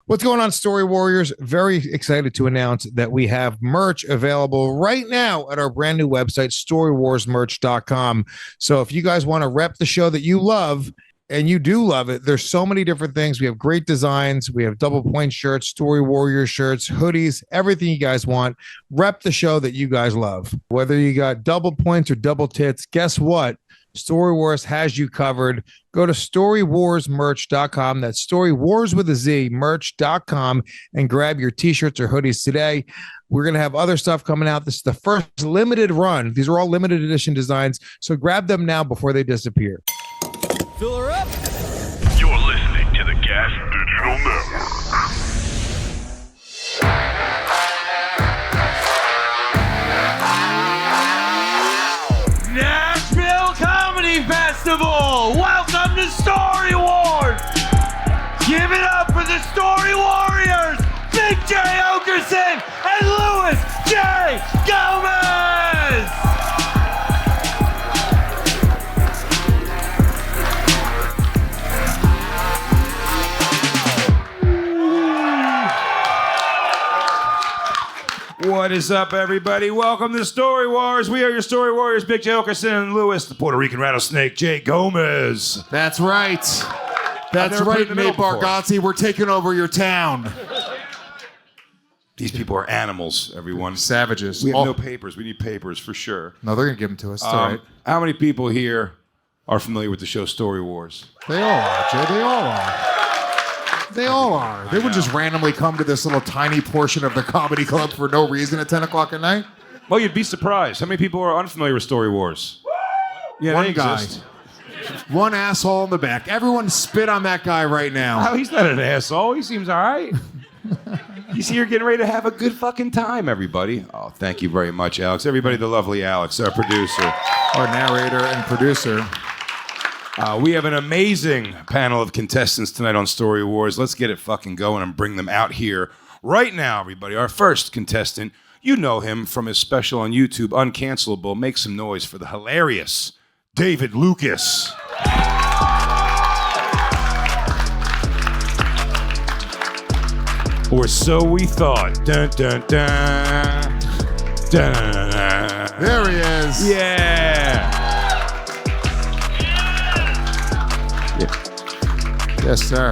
What's going on, Story Warriors? Very excited to announce that we have merch available right now at our brand new website, storywarsmerch.com. So if you guys want to rep the show that you love, and you do love it, there's so many different things. We have great designs. We have double point shirts, Story Warrior shirts, hoodies, everything you guys want. Rep the show that you guys love. Whether you got double points or double tits, guess what? Story Wars has you covered. Go to storywarsmerch.com. That's Story Wars with a Z, merch.com, and grab your t-shirts or hoodies today. We're going to have other stuff coming out. This is the first limited run. These are all limited edition designs, so grab them now before they disappear. Fill her up. You're listening to the Gas Digital Network. Festival. Welcome to Story Wars. Give it up for the Story Warriors, Big J. Oakerson and Louis J. Gomez. What is up, everybody? Welcome to Story Wars. We are your Story Warriors, Big J. Oakerson and Louis, the Puerto Rican rattlesnake, J. Gomez. That's right. That's right, Nate Bargatze. We're taking over your town. These people are animals, everyone. Savages. We have no papers. We need papers for sure. No, they're going to give them to us. It's all right. How many people here are familiar with the show Story Wars? They all are, Jay. They all are. They all are. They would just randomly come to this little tiny portion of the comedy club for no reason at 10 o'clock at night. Well, you'd be surprised. How many people are unfamiliar with Story Wars? Yeah, one they guy. exist. One asshole in the back. Everyone spit on that guy right now. Oh, he's not an asshole. He seems all right. He's here getting ready to have a good fucking time, everybody. Oh, thank you very much, Alex. Everybody, the lovely Alex, our producer. Our narrator and producer. We have an amazing panel of contestants tonight on Story Wars. Let's get it fucking going and bring them out here right now, everybody. Our first contestant, you know him from his special on YouTube, Uncancelable. Make some noise for the hilarious David Lucas. Or so we thought. Dun, dun, dun. Dun, dun, dun. There he is. Yeah. Yes, sir.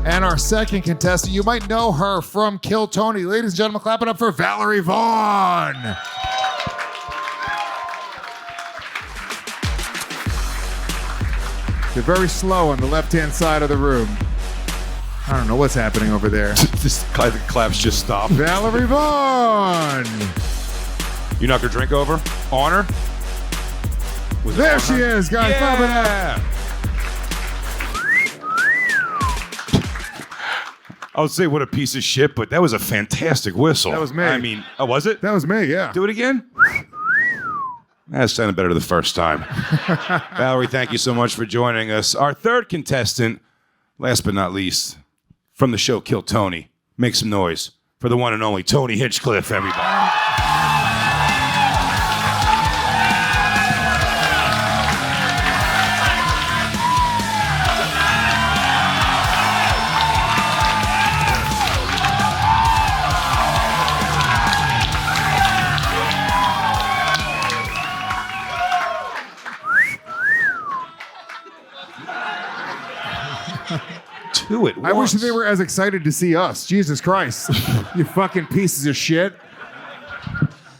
And our second contestant, you might know her from Kill Tony. Ladies and gentlemen, clap it up for Valerie Vaughn. You're very slow on the left-hand side of the room. I don't know what's happening over there. This claps just stopped. Valerie Vaughn. You knocked her drink over? On her? There she is, guys. Clap it up. I would say what a piece of shit, but that was a fantastic whistle. That was me. I mean, oh, was it? That was me, yeah. Do it again? That sounded better the first time. Valerie, thank you so much for joining us. Our third contestant, last but not least, from the show Kill Tony. Make some noise for the one and only Tony Hinchcliffe, everybody. Two at once. I wish they were as excited to see us. Jesus Christ. You fucking pieces of shit.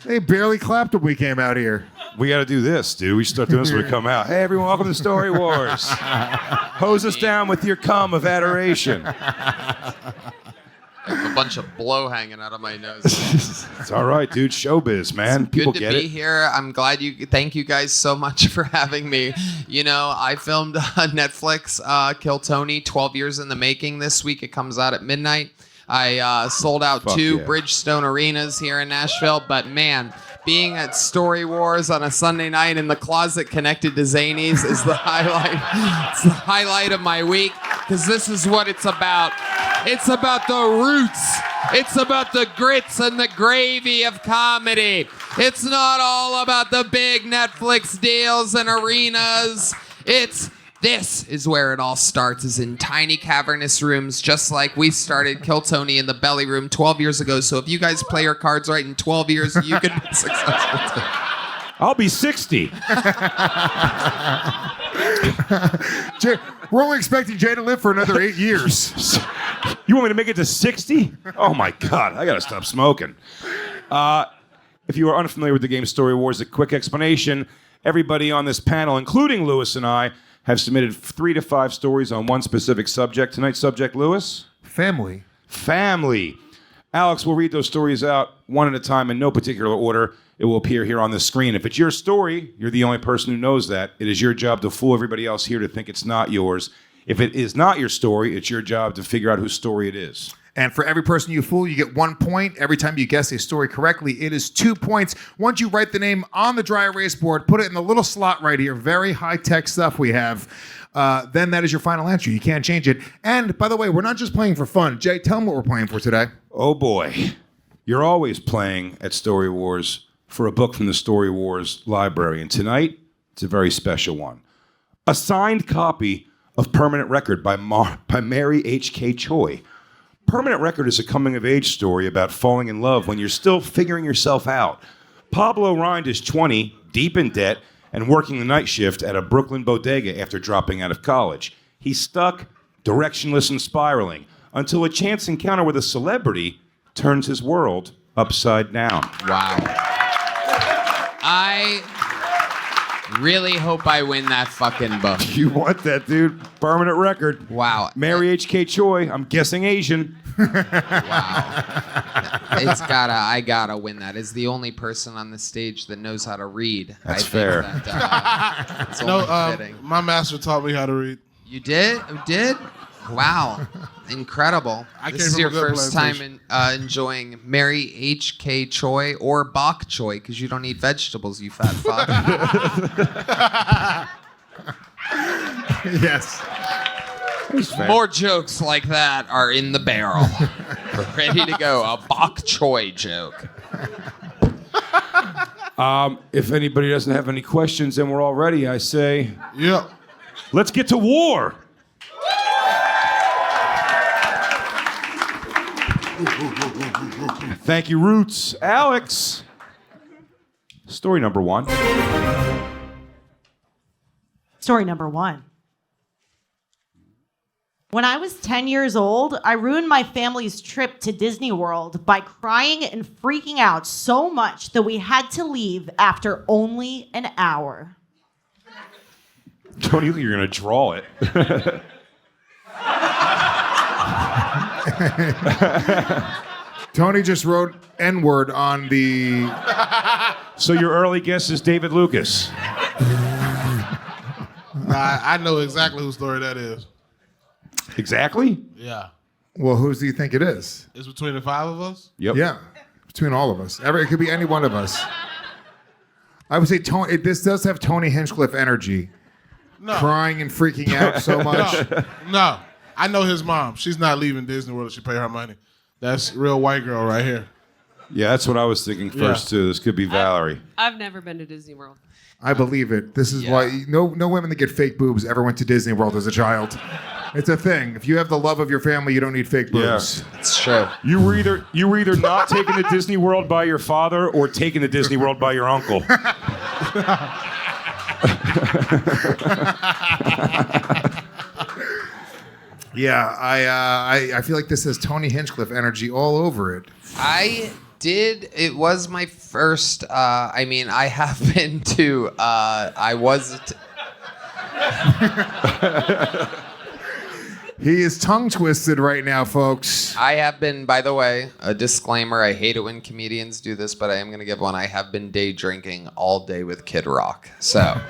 They barely clapped when we came out here. We got to do this, dude. We should start doing this when we come out. Hey, everyone, welcome to Story Wars. Hose us down with your cum of adoration. I have a bunch of blow hanging out of my nose. It's all right, dude. Showbiz, man. People Good to get be it. here. I'm glad you. Thank you guys so much for having me. You know, I filmed Netflix Kill Tony, 12 years in the making. This week it comes out at midnight. I sold out Fuck 2 yeah. Bridgestone arenas here in Nashville, but man, being at Story Wars on a Sunday night in the closet connected to Zanies is the highlight. It's the highlight of my week because this is what it's about. It's about the roots. It's about the grits and the gravy of comedy. It's not all about the big Netflix deals and arenas. This is where it all starts, is in tiny cavernous rooms, just like we started Kill Tony in the belly room 12 years ago. So if you guys play your cards right in 12 years, you could be successful too. I'll be 60. Jay, we're only expecting Jay to live for another 8 years. You want me to make it to 60? Oh, my God. I got to stop smoking. If you are unfamiliar with the game Story Wars, a quick explanation. Everybody on this panel, including Lewis and I, have submitted 3 to 5 stories on one specific subject. Tonight's subject, Lewis? Family. Family. Alex will read those stories out one at a time in no particular order. It will appear here on the screen. If it's your story, you're the only person who knows that. It is your job to fool everybody else here to think it's not yours. If it is not your story, it's your job to figure out whose story it is. And for every person you fool, you get 1 point. Every time you guess a story correctly, it is 2 points. Once you write the name on the dry erase board, put it in the little slot right here. Very high-tech stuff we have. Then that is your final answer. You can't change it. And by the way, we're not just playing for fun. Jay, tell them what we're playing for today. Oh boy. You're always playing at Story Wars for a book from the Story Wars library. And tonight, it's a very special one. A signed copy of Permanent Record by Mary H.K. Choi. Permanent Record is a coming-of-age story about falling in love when you're still figuring yourself out. Pablo Rind is 20, deep in debt, and working the night shift at a Brooklyn bodega after dropping out of college. He's stuck, directionless and spiraling, until a chance encounter with a celebrity turns his world upside down. Wow. I really hope I win that fucking book. You want that, dude? Permanent Record. Wow. Mary H.K. Choi, I'm guessing Asian. Wow. I gotta win that. It's the only person on the stage that knows how to read. That's I think fair. That, it's only fitting. My master taught me how to read. You did? You did? Wow. Incredible. This is came your from a good first time plantation. enjoying Mary H.K. Choi or bok choy because you don't eat vegetables, you fat fuck. Yes. More jokes like that are in the barrel. Ready to go. A bok choy joke. If anybody doesn't have any questions, then we're all ready. I say, Yep. let's get to war. Thank you, Roots. Alex. Story number 1. Story number 1. When I was 10 years old, I ruined my family's trip to Disney World by crying and freaking out so much that we had to leave after only an hour. Don't you think you're going to draw it? Tony just wrote N-word on the... So your early guess is David Lucas. I know exactly whose story that is. Exactly? Yeah. Well, who do you think it is? It's between the 5 of us? Yep. Yeah, between all of us. It could be any one of us. I would say Tony. This does have Tony Hinchcliffe energy. No. Crying and freaking out so much. No. I know his mom. She's not leaving Disney World if she pay her money. That's real white girl right here. Yeah, that's what I was thinking first, too. This could be Valerie. I've never been to Disney World. I believe it. This is why no women that get fake boobs ever went to Disney World as a child. It's a thing. If you have the love of your family, you don't need fake boobs. It's true. You were either not taken to Disney World by your father or taken to Disney World by your uncle. Yeah, I feel like this has Tony Hinchcliffe energy all over it. I It was my first. I mean, I have been to. He is tongue twisted right now, folks. I have been, by the way, a disclaimer. I hate it when comedians do this, but I am going to give one. I have been day drinking all day with Kid Rock. So,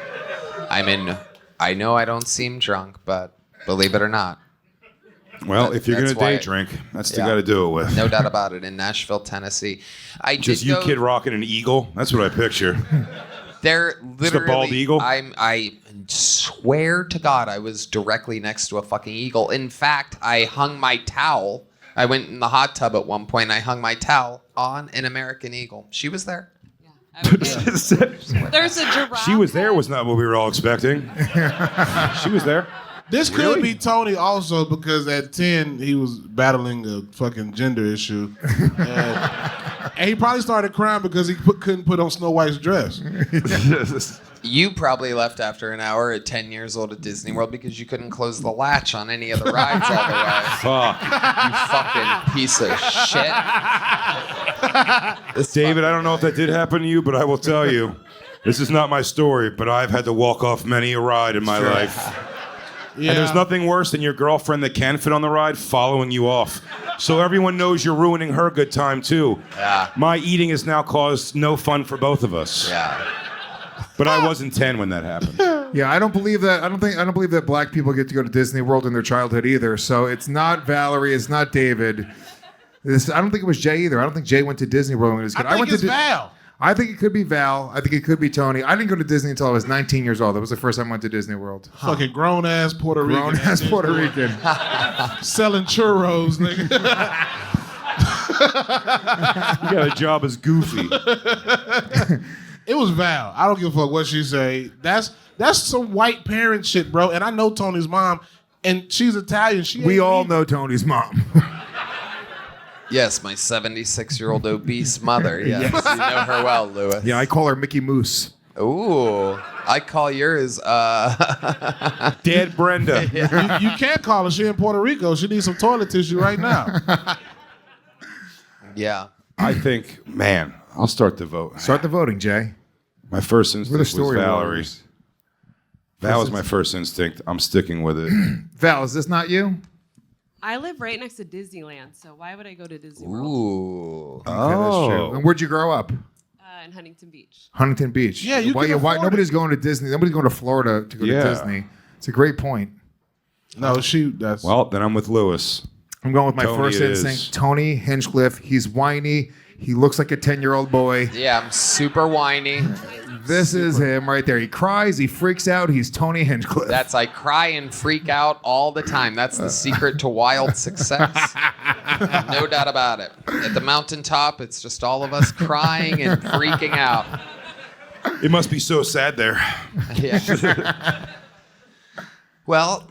I know I don't seem drunk, but believe it or not. Well, if you're going to That's why- day drink, that's the guy to do it with. No doubt about it. In Nashville, Tennessee. Just you, Kid Rock, and an eagle. That's what I picture. They're literally. bald eagle? I swear to God, I was directly next to a fucking eagle. In fact, I hung my towel. I went in the hot tub at one point. And I hung my towel on an American eagle. She was there. There's a giraffe. She was there was not what we were all expecting. She was there. This could be Tony also because at 10 he was battling a fucking gender issue. And he probably started crying because he couldn't put on Snow White's dress. You probably left after an hour at 10 years old at Disney World because you couldn't close the latch on any of the rides all the way. Fuck. You fucking piece of shit. David, I don't know if that did happen to you, but I will tell you, this is not my story, but I've had to walk off many a ride in my life. Yeah. And there's nothing worse than your girlfriend that can fit on the ride following you off. So everyone knows you're ruining her good time too. Yeah. My eating has now caused no fun for both of us. Yeah. But I wasn't 10 when that happened. Yeah, I don't believe that. I don't believe that black people get to go to Disney World in their childhood either. So it's not Valerie. It's not David. I don't think it was Jay either. I don't think Jay went to Disney World when he was a kid. I think it's Val. I think it could be Val. I think it could be Tony. I didn't go to Disney until I was 19 years old. That was the first time I went to Disney World. Fucking grown-ass Puerto Rican. Grown-ass Puerto Rican. Selling churros, nigga. You got a job as Goofy. It was Val. I don't give a fuck what she say. That's some white parent shit, bro. And I know Tony's mom, and she's Italian. We all know Tony's mom. Yes, my 76-year-old obese mother. Yes, you know her well, Louis. Yeah, I call her Mickey Moose. Ooh, I call yours. Dead Brenda. You can't call her. She in Puerto Rico. She needs some toilet tissue right now. Yeah. I think, man, I'll start the vote. Start the voting, Jay. My first We're the instinct was story Valerie. warriors. That was my first instinct. I'm sticking with it. Val, is this not you? I live right next to Disneyland, so why would I go to Disney World? Ooh. Okay, that's true. And where'd you grow up? In Huntington Beach. Huntington Beach. Yeah, you can afford nobody's going to Disney. Nobody's going to Florida to go to Disney. It's a great point. No, that's... Well, then I'm with Lewis. I'm going with my Tony first it is. instinct. Tony Hinchcliffe. He's whiny. He looks like a 10-year-old boy. Yeah, I'm super whiny. This is him right there. He cries. He freaks out. He's Tony Hinchcliffe. I cry and freak out all the time. That's the secret to wild success. No doubt about it. At the mountaintop, it's just all of us crying and freaking out. It must be so sad there. Yeah. Well,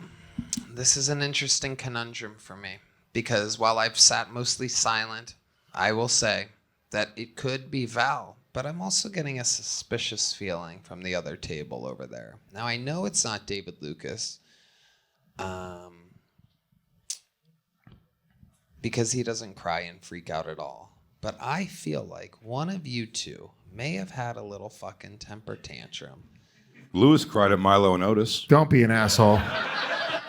this is an interesting conundrum for me because while I've sat mostly silent, I will say that it could be Val, but I'm also getting a suspicious feeling from the other table over there. Now, I know it's not David Lucas because he doesn't cry and freak out at all, but I feel like one of you two may have had a little fucking temper tantrum. Lewis cried at Milo and Otis. Don't be an asshole.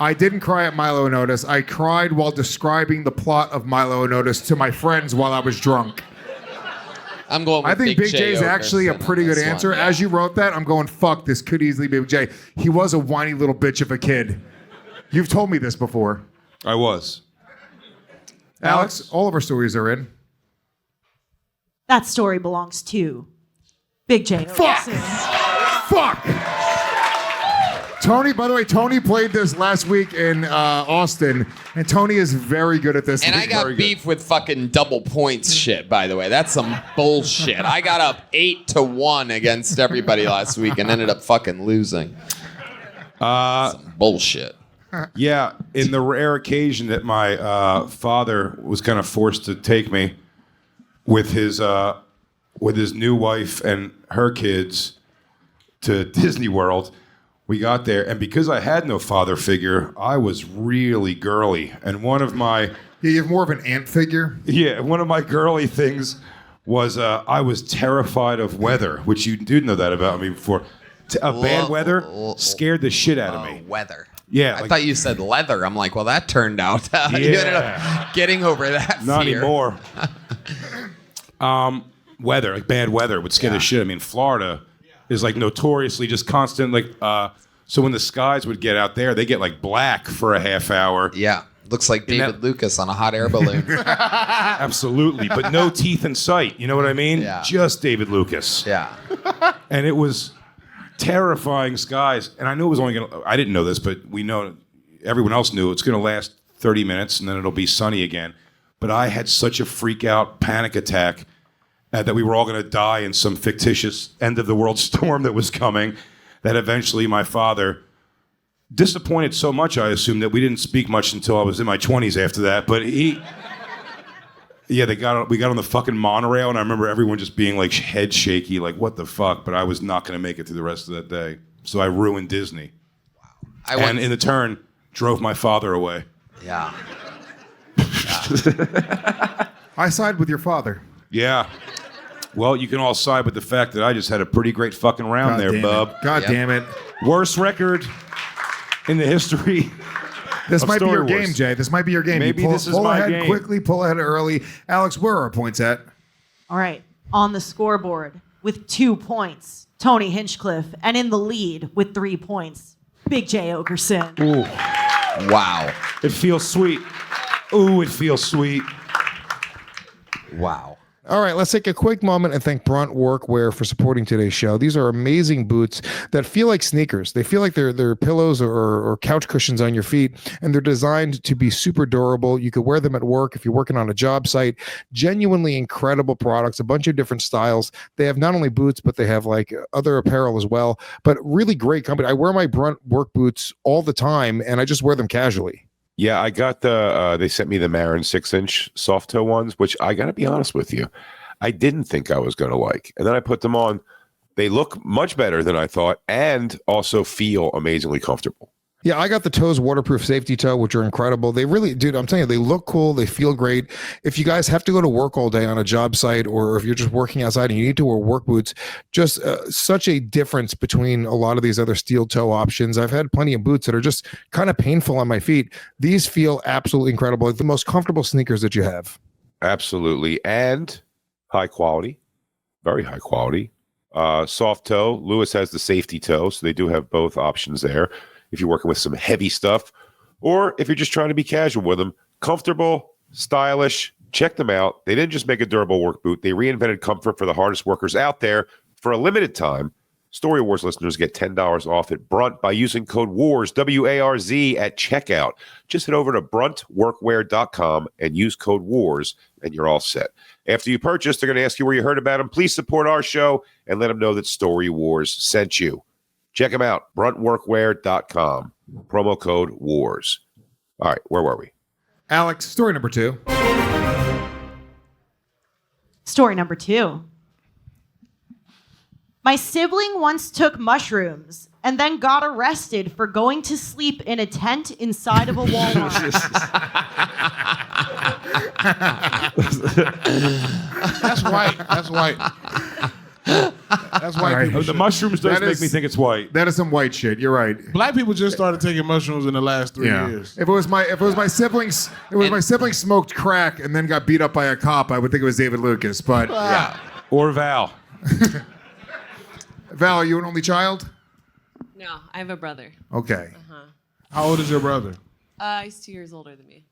I didn't cry at Milo and Otis. I cried while describing the plot of Milo and Otis to my friends while I was drunk. I'm going with I think Big J is actually a Oakerson pretty on good this answer. one. As you wrote that, I'm going, fuck, this could easily be Big J. He was a whiny little bitch of a kid. You've told me this before. I was. Alex, all of our stories are in. That story belongs to Big J. Fuck! Fuck! Tony, by the way, Tony played this last week in Austin, and Tony is very good at this. And I got beef with fucking double points shit, by the way. That's some bullshit. I got up 8-1 against everybody last week and ended up fucking losing. Some bullshit. Yeah, in the rare occasion that my father was kind of forced to take me with his new wife and her kids to Disney World, we got there, and because I had no father figure, I was really girly. And one of my Yeah, you have more of an ant figure. one of my girly things was I was terrified of weather, which you did know that about me before. Bad weather scared the shit out of me. Weather. Yeah. I thought you said leather. I'm like, well, that turned out. You ended up getting over that Not fear. anymore. Weather, like bad weather would scare the shit. I mean, Florida is like notoriously just constant. Like, so when the skies would get out there, they get like black for a half hour. Yeah. Looks like David Lucas on a hot air balloon. Absolutely, but no teeth in sight. You know what I mean? Yeah. Just David Lucas. Yeah. And it was terrifying skies. And I knew it was only going to, I didn't know this, but we know, everyone else knew it's going to last 30 minutes and then it'll be sunny again. But I had such a freak out panic attack that we were all going to die in some fictitious end of the world storm that was coming, that eventually my father, disappointed so much, I assume, that we didn't speak much until I was in my 20s after that. But we got on the fucking monorail, and I remember everyone just being like head shaky, like what the fuck. But I was not going to make it through the rest of that day, so I ruined Disney. Wow. And in the turn, drove my father away. Yeah. I side with your father. Yeah. Well, you can all side with the fact that I just had a pretty great fucking round there, bub. God damn it. Worst record in the history. This of might be Story your Wars. game, Jay. This might be your game. Maybe you this is pull my ahead game. quickly, pull ahead early. Alex, where are our points at? All right. On the scoreboard with 2 points, Tony Hinchcliffe. And in the lead with 3 points, Big J Oakerson. Ooh. Wow. It feels sweet. Ooh, it feels sweet. Wow. All right, let's take a quick moment and thank Brunt Workwear for supporting today's show. These are amazing boots that feel like sneakers. They feel like they're pillows or couch cushions on your feet, and they're designed to be super durable. You could wear them at work if you're working on a job site. Genuinely incredible products, a bunch of different styles. They have not only boots, but they have like other apparel as well. But really great company. I wear my Brunt work boots all the time, and I just wear them casually. Yeah, I got they sent me the Marin 6-inch soft toe ones, which I got to be honest with you, I didn't think I was going to like. And then I put them on. They look much better than I thought and also feel amazingly comfortable. Yeah, I got the Toes waterproof safety toe, which are incredible. They really, dude, I'm telling you, they look cool. They feel great. If you guys have to go to work all day on a job site, or if you're just working outside and you need to wear work boots, just such a difference between a lot of these other steel toe options. I've had plenty of boots that are just kind of painful on my feet. These feel absolutely incredible. Like the most comfortable sneakers that you have. Absolutely. And high quality, very high quality. Soft toe. Lewis has the safety toe, so they do have both options there. If you're working with some heavy stuff, or if you're just trying to be casual with them, comfortable, stylish, check them out. They didn't just make a durable work boot. They reinvented comfort for the hardest workers out there. For a limited time, Story Wars listeners get $10 off at Brunt by using code WARS, W-A-R-Z, at checkout. Just head over to bruntworkwear.com and use code WARS, and you're all set. After you purchase, they're going to ask you where you heard about them. Please support our show and let them know that Story Wars sent you. Check them out, bruntworkwear.com. Promo code WARS. All right, where were we? Alex, story number 2. Story number 2. My sibling once took mushrooms and then got arrested for going to sleep in a tent inside of a Walmart. That's white. That's white. That's white All right. people. The shit. mushrooms does That make is- me think it's white. That is some white shit. You're right. Black people just started taking mushrooms in the last 3 years. If it was my siblings, my siblings smoked crack and then got beat up by a cop, I would think it was David Lucas. But Or Val. Val, are you an only child? No, I have a brother. Okay. How old is your brother? He's 2 years older than me.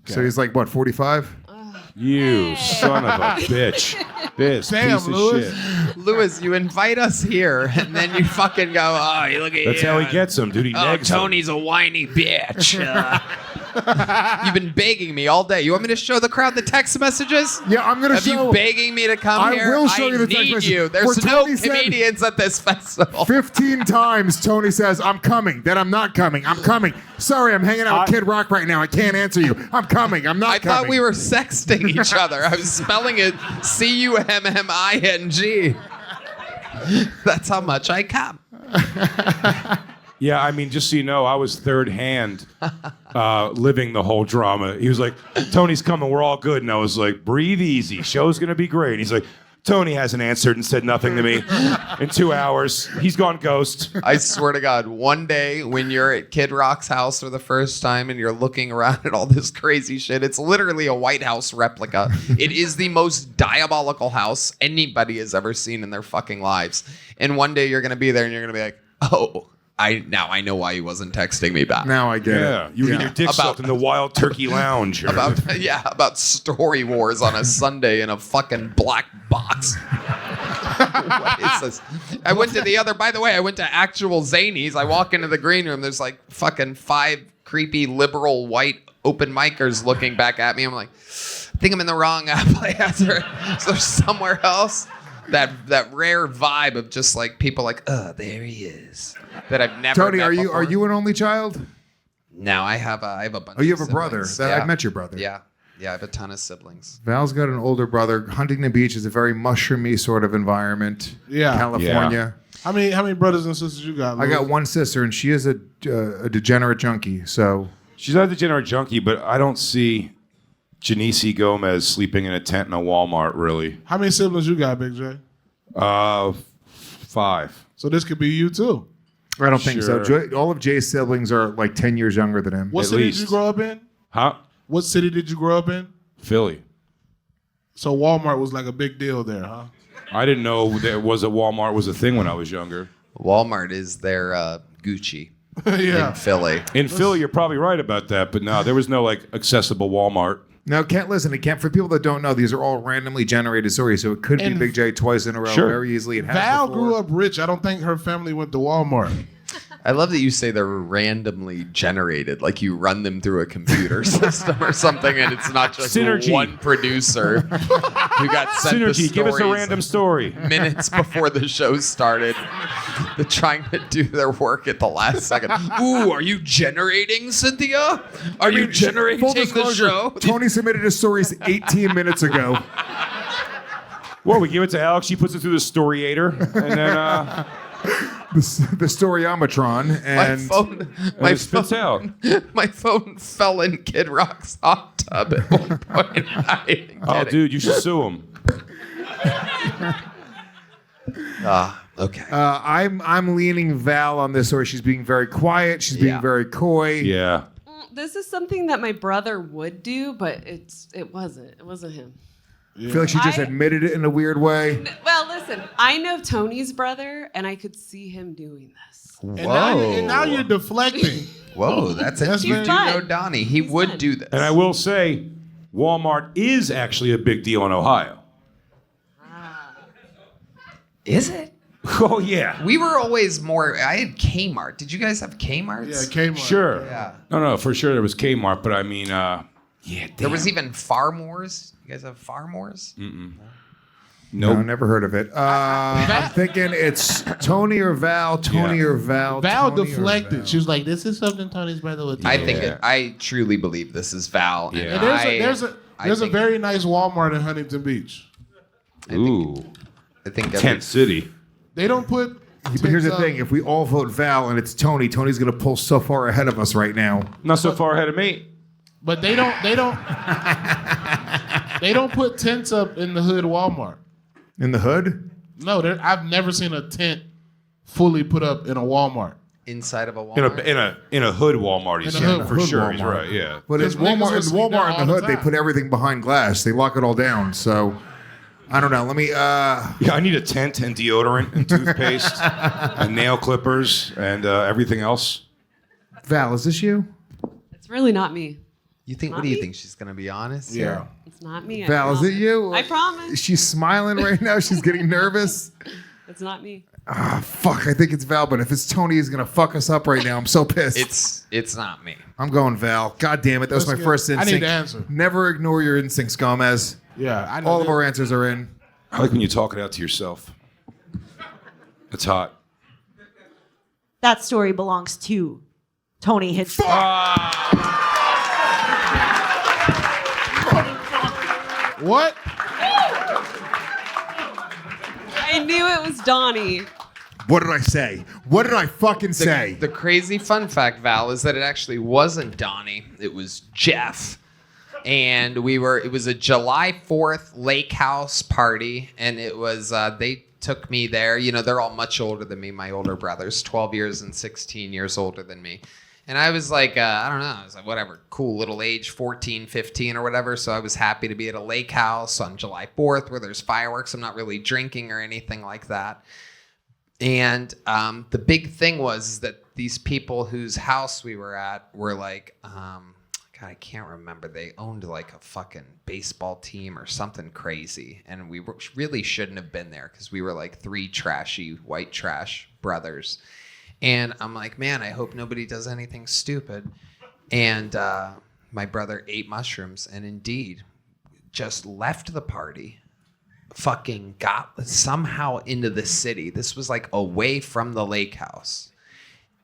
So he's like what, 45? You son of a bitch. This Damn, piece of Louis. shit. Lewis, you invite us here, and then you fucking go, oh, you look at That's you. how he gets them, dude. He Oh, negs them. Tony's a whiny bitch. You've been begging me all day. You want me to show the crowd the text messages? Yeah, I'm gonna Have show. you begging me to come I here? will show you the I text need message. you. There's Where no Tony said- comedians at this festival. 15 times Tony says, I'm coming, then I'm not coming, I'm coming. Sorry, I'm hanging out with Kid Rock right now. I can't answer you. I'm coming, I'm not I coming. thought we were sexting each other. I was spelling it C-U-M-M-I-N-G. That's how much I come. Yeah, I mean, just so you know, I was third hand living the whole drama. He was like, Tony's coming, we're all good. And I was like, breathe easy, show's going to be great. And he's like, Tony hasn't answered and said nothing to me in 2 hours. He's gone ghost. I swear to God, one day when you're at Kid Rock's house for the first time and you're looking around at all this crazy shit, it's literally a White House replica. It is the most diabolical house anybody has ever seen in their fucking lives. And one day you're going to be there and you're going to be like, oh, I know why he wasn't texting me back. Now I get it. You get your dick sucked in the Wild Turkey Lounge. About Story Wars on a Sunday in a fucking black box. What is this? I went to actual Zanies. I walk into the green room. There's like fucking 5 creepy liberal white open micers looking back at me. I'm like, I think I'm in the wrong place. Is there somewhere else? That rare vibe of just like people like, oh, there he is. That I've never. Tony, met are before. you an only child? No, I have a bunch. Oh, you of have a brother. siblings. I met your brother. Yeah, I have a ton of siblings. Val's got an older brother. Huntington Beach is a very mushroomy sort of environment. Yeah. California. How many brothers and sisters you got? I Louis? got one sister, and she is a degenerate junkie. So She's not a degenerate junkie, but I don't see Janice Gomez sleeping in a tent in a Walmart, really. How many siblings you got, Big J? 5. So this could be you too. I don't think so. Sure. All of Jay's siblings are like 10 years younger than him. What At city least. did you grow up in? Huh? What city did you grow up in? Philly. So Walmart was like a big deal there, huh? I didn't know there was a Walmart was a thing when I was younger. Walmart is their Gucci Yeah. in Philly. In Philly, you're probably right about that, but no, there was no like accessible Walmart. Now, for people that don't know, these are all randomly generated stories, so it could be And- Big J twice in a row Sure. very easily. It has Val before. grew up rich. I don't think her family went to Walmart. I love that you say they're randomly generated, like you run them through a computer system or something, and it's not just Synergy. one producer who got sent the Synergy, give us a stories random story. minutes before the show started. They're trying to do their work at the last second. Ooh, are you generating, Cynthia? Are you generating Full the disclosure, show? Tony submitted his stories 18 minutes ago. Well, we give it to Alex. She puts it through the Storyator, and then The Storyometron, and My it spits out. My phone fell in Kid Rock's hot tub at one point. I didn't Oh, get it. dude, you should sue him. Okay. I'm leaning Val on this story. She's being very quiet. She's being Yeah. very coy. Yeah. This is something that my brother would do, but it wasn't. It wasn't him. I feel like she just I- admitted it in a weird way. Well, listen, I know Tony's brother, and I could see him doing this. And now you're deflecting. Whoa, that's That's it. You very- do know fun. Donnie. He He's would fun. do this. And I will say, Walmart is actually a big deal in Ohio. Is it? Oh, yeah. We were always more. I had Kmart. Did you guys have Kmarts? Yeah, Kmart. Sure. Yeah. No, for sure there was Kmart, but I mean, yeah, damn. There was even Farmores. You guys have Farmores? No, Nope. never heard of it. I'm thinking it's Tony or Val. Tony Yeah. or Val. Val Tony or deflected. Val. She was like, "This is something Tony's brother would do." I think I truly believe this is Val. Yeah. And And there's a think- very nice Walmart in Huntington Beach. Ooh. I think Tent City. They don't put. But here's the tents thing: up. if we all vote Val and it's Tony, Tony's going to pull so far ahead of us right now. Not so far ahead of me. But they don't. They don't put tents up in the hood Walmart. In the hood? No, I've never seen a tent fully put up in a Walmart. inside of a Walmart. In a hood Walmart, he's In a saying, hood- for hood sure. He's Walmart. right. Yeah. But in Because niggas Walmart, will sleep there in the all the hood, they time. put everything behind glass. They lock it all down. So I don't know. Let me. Yeah, I need a tent and deodorant and toothpaste and nail clippers and everything else. Val, is this you? It's really not me. You think? What Not do you me? think? She's gonna be honest? Yeah. It's not me. I Val, is it promise. you? I promise. She's smiling right now. She's getting nervous. It's not me. Ah, fuck. I think it's Val, but if it's Tony, he's gonna fuck us up right now. I'm so pissed. It's not me. I'm going Val. God damn it. That was my Let's first get- I instinct. need to answer. Never ignore your instincts, Gomez. Yeah, I know. All of our answers are in. I like when you talk it out to yourself. It's hot. That story belongs to Tony Hinchcliffe. What? I knew it was Donnie. What did I say? What did I fucking say? The crazy fun fact, Val, is that it actually wasn't Donnie. It was Jeff. And it was a July 4th lake house party, and it was, they took me there. You know, they're all much older than me. My older brother's 12 years and 16 years older than me. And I was like, I don't know, I was like, whatever, cool little age, 14, 15 or whatever. So I was happy to be at a lake house on July 4th where there's fireworks. I'm not really drinking or anything like that. And the big thing was that these people whose house we were at were like, God, I can't remember. They owned like a fucking baseball team or something crazy. And we really shouldn't have been there because we were like three trashy white trash brothers. And I'm like, man, I hope nobody does anything stupid. And my brother ate mushrooms and indeed just left the party, fucking got somehow into the city. This was like away from the lake house.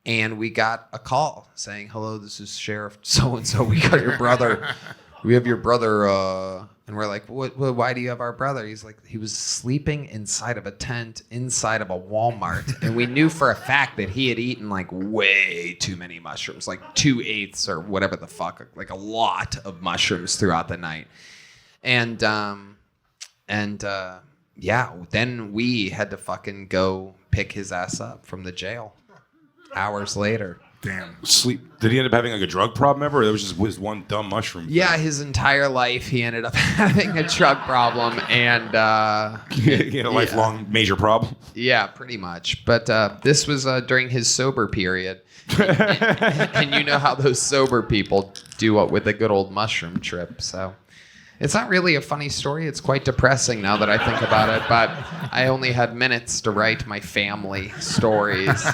And we got a call saying, hello, this is Sheriff so-and-so. We got your brother. We have your brother. And we're like, why do you have our brother? He's like, he was sleeping inside of a tent inside of a Walmart. And we knew for a fact that he had eaten like way too many mushrooms, like 2/8 or whatever the fuck, like a lot of mushrooms throughout the night. And yeah, then we had to fucking go pick his ass up from the jail hours later. Damn. Sleep. Did he end up having like a drug problem ever? Or that was just his one dumb mushroom? Yeah, his entire life he ended up having a drug problem, and he had a lifelong major problem. Yeah, pretty much. But this was during his sober period, and you know how those sober people do with a good old mushroom trip. So it's not really a funny story. It's quite depressing now that I think about it. But I only had minutes to write my family stories.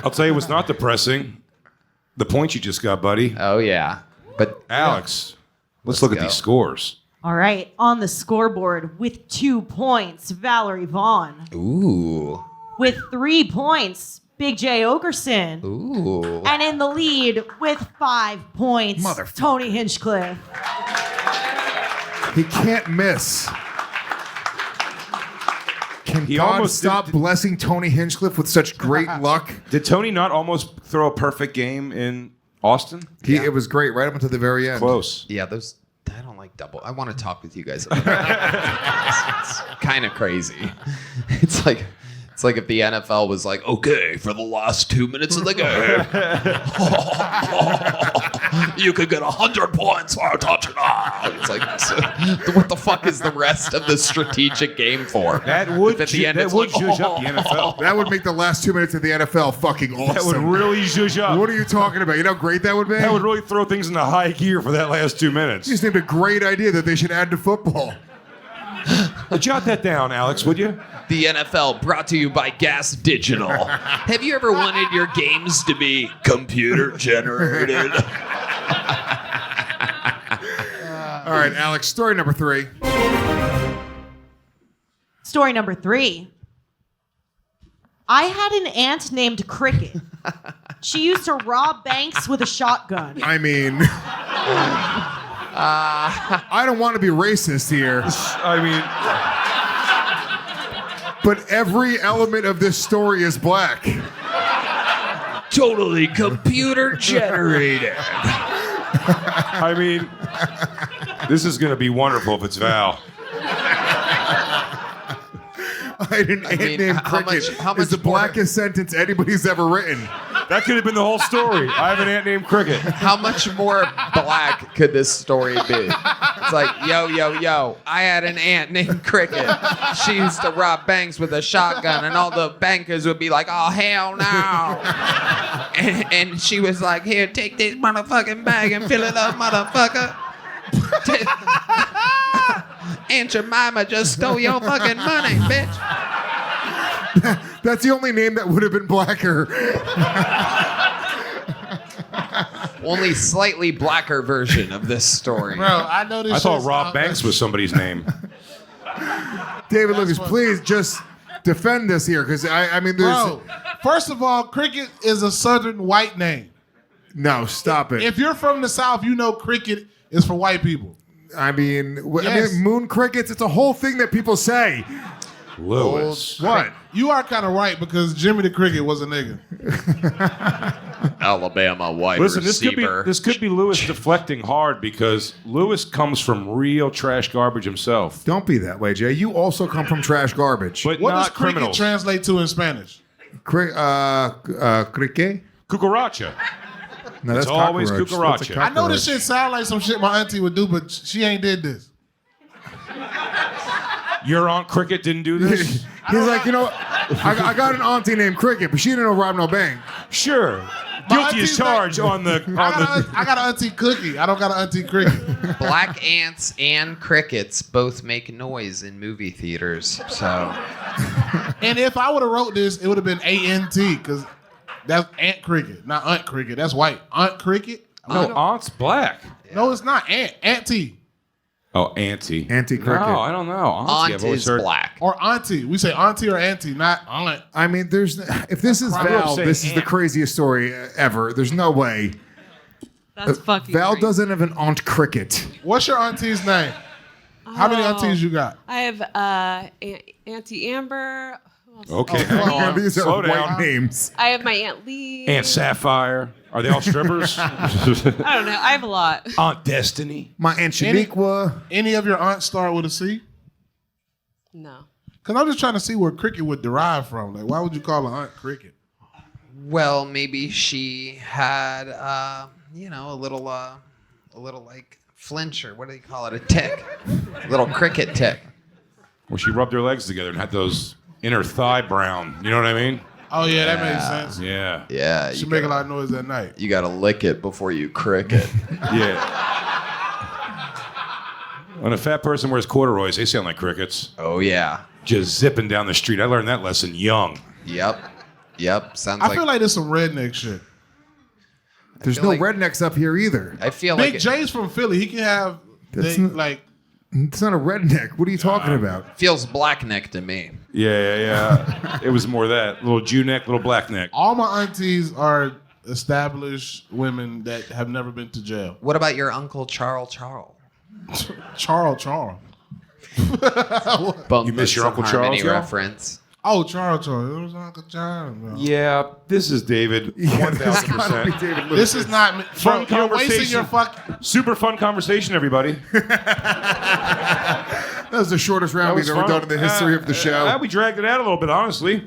I'll tell you what's not depressing. The points you just got, buddy. Oh, yeah. But Alex, let's look at these scores. All right, on the scoreboard with 2 points, Valerie Vaughn. Ooh. With 3 points, Big J Oakerson. Ooh. And in the lead with 5 points, Tony Hinchcliffe. He can't miss. Can He God almost stop blessing Tony Hinchcliffe with such great luck? Did Tony not almost throw a perfect game in Austin? It was great right up until the very end. Close. Yeah, those. I don't like double. I want to talk with you guys about that. It's kind of crazy. It's like if the NFL was like, okay, for the last 2 minutes of the game, you could get 100 points for a touchdown. It's like, what the fuck is the rest of the strategic game for? That would At the end, it's zhuzh like, up the NFL. That would make the last 2 minutes of the NFL fucking awesome. That would really zhuzh up. What are you talking about? You know how great that would be? That would really throw things into high gear for that last 2 minutes. You just named a great idea that they should add to football. Jot that down, Alex, would you? The NFL brought to you by Gas Digital. Have you ever wanted your games to be computer generated? All right, Alex, story number 3. Story number 3. I had an aunt named Cricket. She used to rob banks with a shotgun. I mean, I don't want to be racist here. I mean, but every element of this story is black. Totally computer generated. I mean, this is going to be wonderful if it's Val. I had an aunt named Cricket. how much is the more- blackest sentence anybody's ever written. That could have been the whole story. I have an aunt named Cricket. How much more black could this story be? It's like, yo, I had an aunt named Cricket. She used to rob banks with a shotgun, and all the bankers would be like, oh, hell no. And she was like, here, take this motherfucking bag and fill it up, motherfucker. Aunt Jemima just stole your fucking money, bitch. That's the only name that would have been blacker. Only slightly blacker version of this story. Bro, I know this. I thought shit's Rob out- Banks was somebody's name. David Lucas, please just defend this here, because I mean, there's Bro, first of all, Cricket is a southern white name. no, stop it. If you're from the South, you know Cricket is for white people. I mean, Yes. moon crickets. It's a whole thing that people say. Lewis. What? You are kind of right because Jimmy the Cricket was a nigga. Alabama wide Listen, receiver. this could be Lewis deflecting hard because Lewis comes from real trash garbage himself. Don't be that way, Jay. You also come from trash garbage. But What does not cricket criminals. translate to in Spanish? Cricket? Cucaracha. No, that's It's always cockroach. That's a cucaracha. I know this cockroach. shit sound like some shit my auntie would do, but she ain't did this. Your Aunt Cricket didn't do this? He's like, you know, I got an auntie named Cricket, but she didn't know rob no bank. Sure. My Guilty as auntie's charged on the... I got an auntie Cookie. I don't got an auntie Cricket. Black ants and crickets both make noise in movie theaters. So And if I would have wrote this, it would have been A-N-T, because that's Aunt Cricket, not Aunt Cricket. That's white. Aunt Cricket? No, Aunt's black. No, it's not Aunt. Auntie. Oh, Auntie. Auntie Cricket. No, I don't know. Auntie, aunt I've always is heard. black. Or Auntie. We say Auntie or Auntie, not Aunt. I mean, if this is I grew up Val, saying this is the aunt. craziest story ever. There's no way. That's fucking Val great. doesn't have an Aunt Cricket. What's your auntie's name? How many aunties you got? I have Auntie Amber. Who else? Okay, hang on. These are Slow white down. names. I have my Aunt Lee. Aunt Sapphire. Are they all strippers? I don't know. I have a lot. Aunt Destiny. My Aunt Shaniqua. Any of your aunts start with a C? No. Because I'm just trying to see where Cricket would derive from. Like, why would you call an aunt Cricket? Well, maybe she had, a little like flinch or what do they call it? A tick. Little cricket tick. Where she rubbed her legs together and had those inner thigh brown. You know what I mean? Oh, yeah, that makes sense. Yeah. Yeah. She make a lot of noise at night. You gotta lick it before you cricket. Yeah. When a fat person wears corduroys, they sound like crickets. Oh yeah. Just zipping down the street. I learned that lesson young. Yep. Sounds I like. feel like there's some redneck shit. There's feel no like- rednecks up here either. I feel Big like J's from Philly. He can have, That's they, not- like, It's not a redneck. What are you talking about? it feels black neck to me. Yeah. It was more that. Little Jew neck, little black neck. all my aunties are established women that have never been to jail. What about your uncle Charles? Charles. You miss your Uncle Charles, y'all? reference. Oh, Charles. It was Uncle Charles. Bro. Yeah, this is David. 1000%. This is not me. Fun Bro, you're wasting conversation. your fuck. Super fun conversation, everybody. That was the shortest round we've ever done in the history of the show. We dragged it out a little bit, honestly.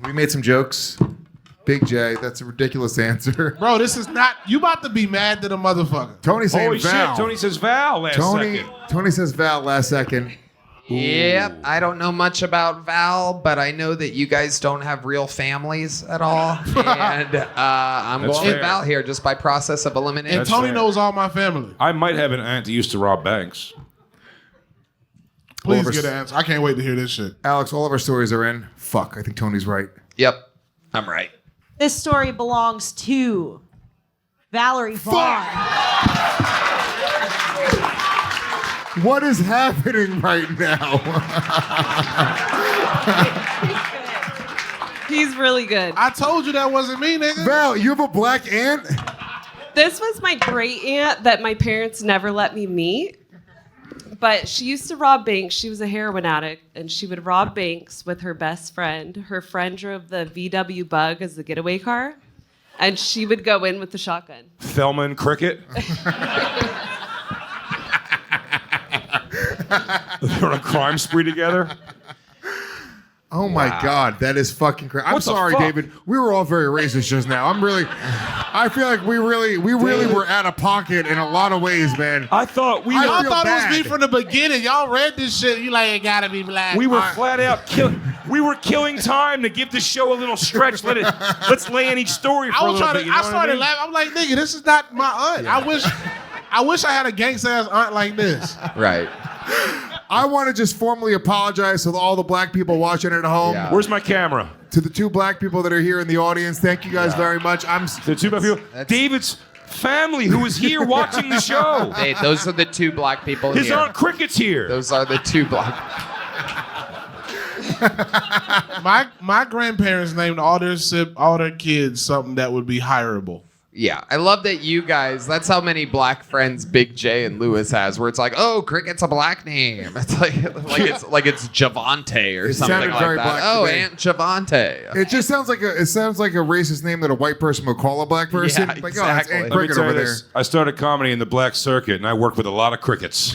We made some jokes. Big J, that's a ridiculous answer. Bro, this is not. You about to be mad to the motherfucker. Tony's saying Holy Val. shit, Tony says Val last second. Tony says Val last second. Yep. I don't know much about Val, but I know that you guys don't have real families at all. And I'm That's going with fair. Val here just by process of elimination. And That's Tony fair. knows all my family. I might have an aunt that used to rob banks. Please Over- get an answer. I can't wait to hear this shit. Alex, all of our stories are in. Fuck, I think Tony's right. Yep. I'm right. This story belongs to Valerie Vaughn. What is happening right now? He's really good. I told you that wasn't me, nigga. Val, you have a black aunt? This was my great aunt that my parents never let me meet. But she used to rob banks. She was a heroin addict, and she would rob banks with her best friend. Her friend drove the VW Bug as the getaway car, and she would go in with the shotgun. Thelma and Cricket. They're on a crime spree together. Oh my God, that is fucking crazy. I'm What the sorry, fuck? David. We were all very racist just now. I feel like we really were out of pocket in a lot of ways, man. I thought we Y'all feel thought it bad. was me from the beginning. Y'all read this shit. You like, it gotta be black. We were flat out killing. We were killing time to give the show a little stretch. Let's lay in each story for I a was little trying bit. to. You know I what started mean? laughing. I'm like, nigga, this is not my aunt. I wish I had a gangsta ass aunt like this. Right. I want to just formally apologize to all the black people watching at home. Yeah. Where's my camera? To the two black people that are here in the audience, thank you guys very much. The two black people. David's family who is here watching the show. Hey, those are the two black people His here. Aunt Cricket's here. Those are the two black. My grandparents named all their kids something that would be hireable. Yeah, I love that you guys, that's how many black friends Big J and Lewis has, where it's like, oh, Cricket's a black name. It's like it's Javante or something sounded like very that. black Oh, to me. Aunt Javante. It just sounds like a racist name that a white person would call a black person. Yeah, Like, oh, it's exactly. Aunt Let Let me Cricket tell you over there. this. I started comedy in the black circuit, and I worked with a lot of crickets.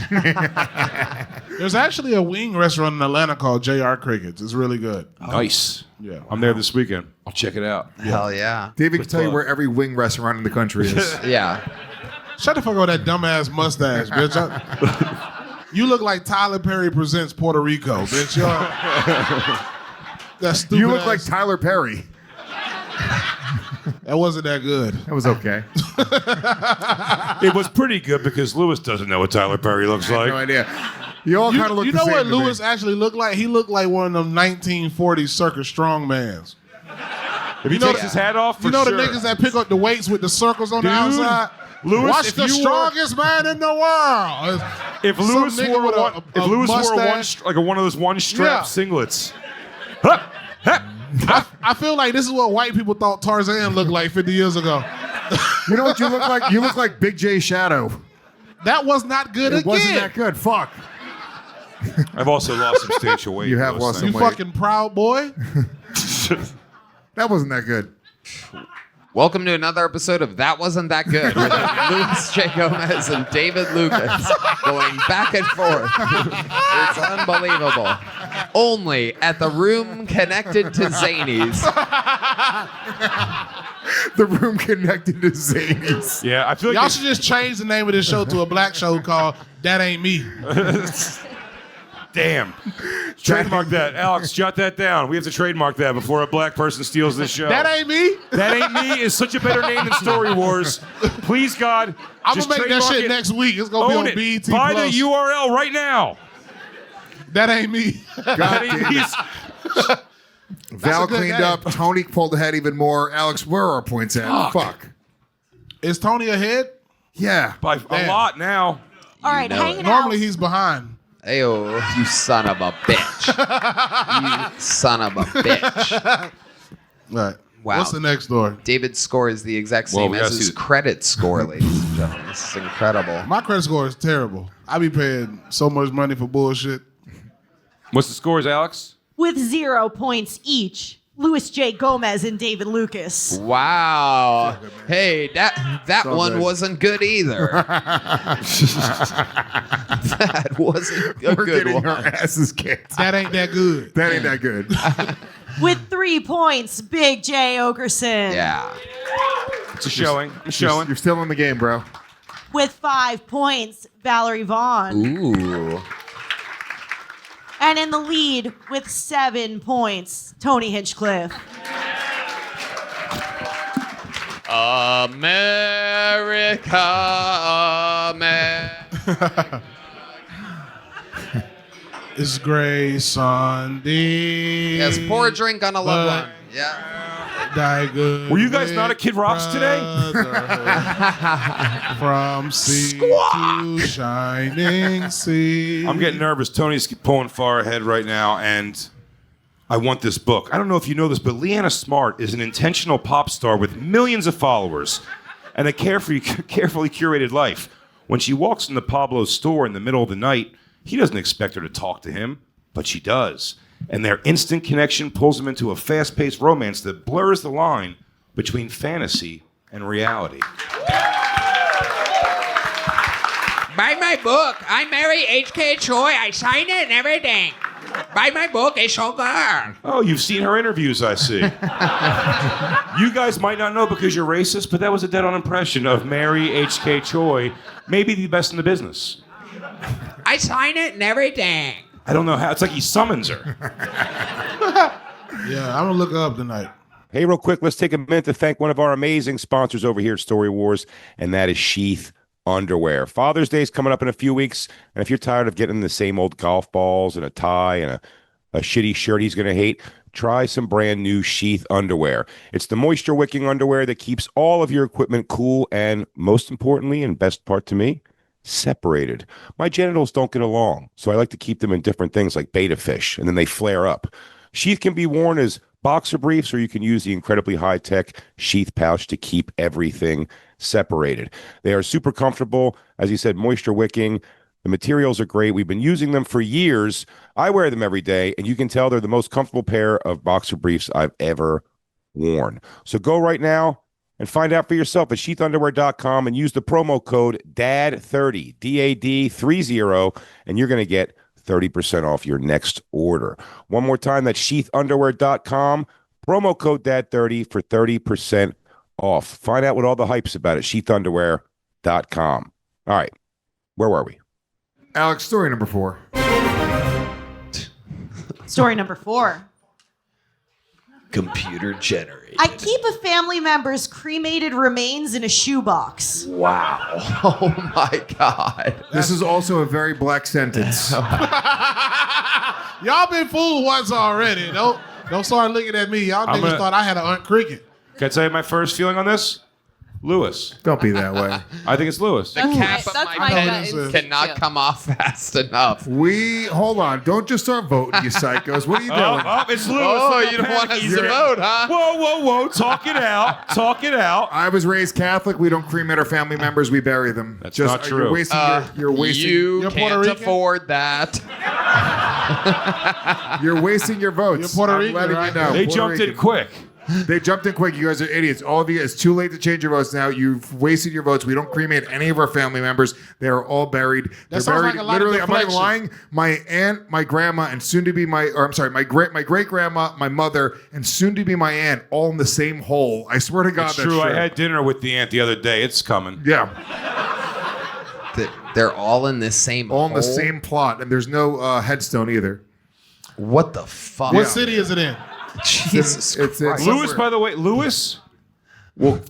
There's actually a wing restaurant in Atlanta called JR Crickets. It's really good. Nice. Yeah. I'm there this weekend. I'll check it out. Hell yeah. David can tell you plug. where every wing restaurant in the country is. Yeah. Shut the fuck up with that dumbass mustache, bitch. You look like Tyler Perry presents Puerto Rico, bitch. That stupid You look ass- like Tyler Perry. That wasn't that good. That was okay. It was pretty good because Lewis doesn't know what Tyler Perry looks like. No idea. You all kind of look You the know same what to me. Lewis actually looked like? He looked like one of them 1940s circus strongmans. If he know takes the- his hat off, for You know sure. the niggas that pick up the weights with the circles on the Dude, outside? Lewis, Watch if the you were- strongest man in the world. If Some Lewis nigga wore with one, if Lewis wore mustache. one of those one strap Yeah. singlets, Huh, huh. I feel like this is what white people thought Tarzan looked like 50 years ago. You know what you look like? You look like Big J Shadow. That was not good It again. wasn't that good. Fuck. I've also lost substantial weight. You have Lewis, lost thank You Wait. fucking proud boy. That wasn't that good. Welcome to another episode of That Wasn't That Good with Louis J. Gomez and David Lucas going back and forth. It's unbelievable. Only at the room connected to Zany's. The room connected to Zany's. Yeah, I feel like Y'all it's- should just change the name of this show to a black show called That Ain't Me. Damn. Trademark that. Alex, jot that down. We have to trademark that before a black person steals this show. That Ain't Me? That Ain't Me is such a better name than Story Wars. Please, God, I'm just going to make that trademark shit it. next week. It's going to Own be it. on BET Buy Plus. the URL right now. That Ain't Me. God That Ain't damn it. Me's- Val a good cleaned game. up. Tony pulled ahead even more. Alex, where are our points at? Fuck. Is Tony ahead? Yeah. By a Damn. lot now. All right, know hanging it. Normally out. he's behind. Ayo, you son of a bitch. You son of a bitch. All right. Wow. What's the next story? David's score is the exact Well, same we as gotta his see the- credit score, ladies and gentlemen. This is incredible. My credit score is terrible. I be paying so much money for bullshit. What's the scores, Alex? With 0 points each, Louis J. Gomez and David Lucas. Wow. Hey, that So one good. wasn't good either. That wasn't a We're good getting one. our asses kicked. That ain't that good. That ain't that good. With 3 points, Big J. Oakerson. Yeah. It's a showing. I'm showing. You're still in the game, bro. With 5 points, Valerie Vaughn. Ooh. And in the lead with 7 points, Tony Hinchcliffe. America. It's Gray Sunday. Yes, pour a drink on a loved But- one. Yeah. Die good. Were you guys not at Kid Rock's today? From sea to shining sea. I'm getting nervous. Tony's pulling far ahead right now, and I want this book. I don't know if you know this, but Leanna Smart is an intentional pop star with millions of followers and a carefully curated life. When she walks in the Pablo's store in the middle of the night, he doesn't expect her to talk to him, but she does. And their instant connection pulls them into a fast-paced romance that blurs the line between fantasy and reality. Buy my book. I marry H.K. Choi. I sign it and everything. Buy my book. It's so good. Oh, you've seen her interviews, I see. You guys might not know because you're racist, but that was a dead-on impression of Mary H.K. Choi, maybe the best in the business. I sign it and everything. I don't know how. It's like he summons her. Yeah, I'm gonna look her up tonight. Hey, real quick, let's take a minute to thank one of our amazing sponsors over here at Story Wars, and that is Sheath Underwear. Father's Day is coming up in a few weeks, and if you're tired of getting the same old golf balls and a tie and a shitty shirt he's going to hate, try some brand new Sheath Underwear. It's the moisture wicking underwear that keeps all of your equipment cool and, most importantly, and best part to me, separated. My genitals don't get along, so I like to keep them in different things like betta fish, and then they flare up. Sheath can be worn as boxer briefs, or you can use the incredibly high-tech sheath pouch to keep everything separated. They are super comfortable. As you said, moisture wicking. The materials are great. We've been using them for years. I wear them every day, and you can tell they're the most comfortable pair of boxer briefs I've ever worn. So go right now and find out for yourself at sheathunderwear.com and use the promo code DAD30, DAD30, and you're going to get 30% off your next order. One more time, that's sheathunderwear.com, promo code DAD30 for 30% off. Find out what all the hype's about at sheathunderwear.com. All right, where were we? Alex, story number 4. Story number 4. Computer generated. I keep a family member's cremated remains in a shoebox. Wow. Oh my God. This is also a very black sentence. Y'all been fooled once already. Don't start looking at me. Y'all niggas thought I had an Aunt Cricket. Can I tell you my first feeling on this? Lewis. Don't be that way. I think it's Lewis. The cap of That's my my head gut cannot instinct, come off fast enough. Hold on. Don't just start voting, you psychos. What are you doing? Oh, it's Lewis. Oh, you don't want us to vote, huh? Whoa. Talk it out. Talk it out. I was raised Catholic. We don't cremate our family members. We bury them. That's not true. You're wasting you're wasting You You're can't Puerto Rican? afford that. you're wasting your votes. You're Puerto I'm Rican, letting right? you know. They Puerto jumped in Rican. quick. They jumped in quick. You guys are idiots. All of you, it's too late to change your votes now. You've wasted your votes. We don't cremate any of our family members. They are all buried. They're sounds buried. like a lot of Literally, I'm not even deflection. lying. My aunt, my grandma, and soon to be my great grandma, my mother, and soon to be my aunt, all in the same hole. I swear to God, It's that's true. true. I had dinner with the aunt the other day. It's coming. Yeah, They're all in this same all in the hole? same plot, and there's no headstone either. What the fuck? What city is it in? Jesus It's Christ. Lewis, by the way, Lewis will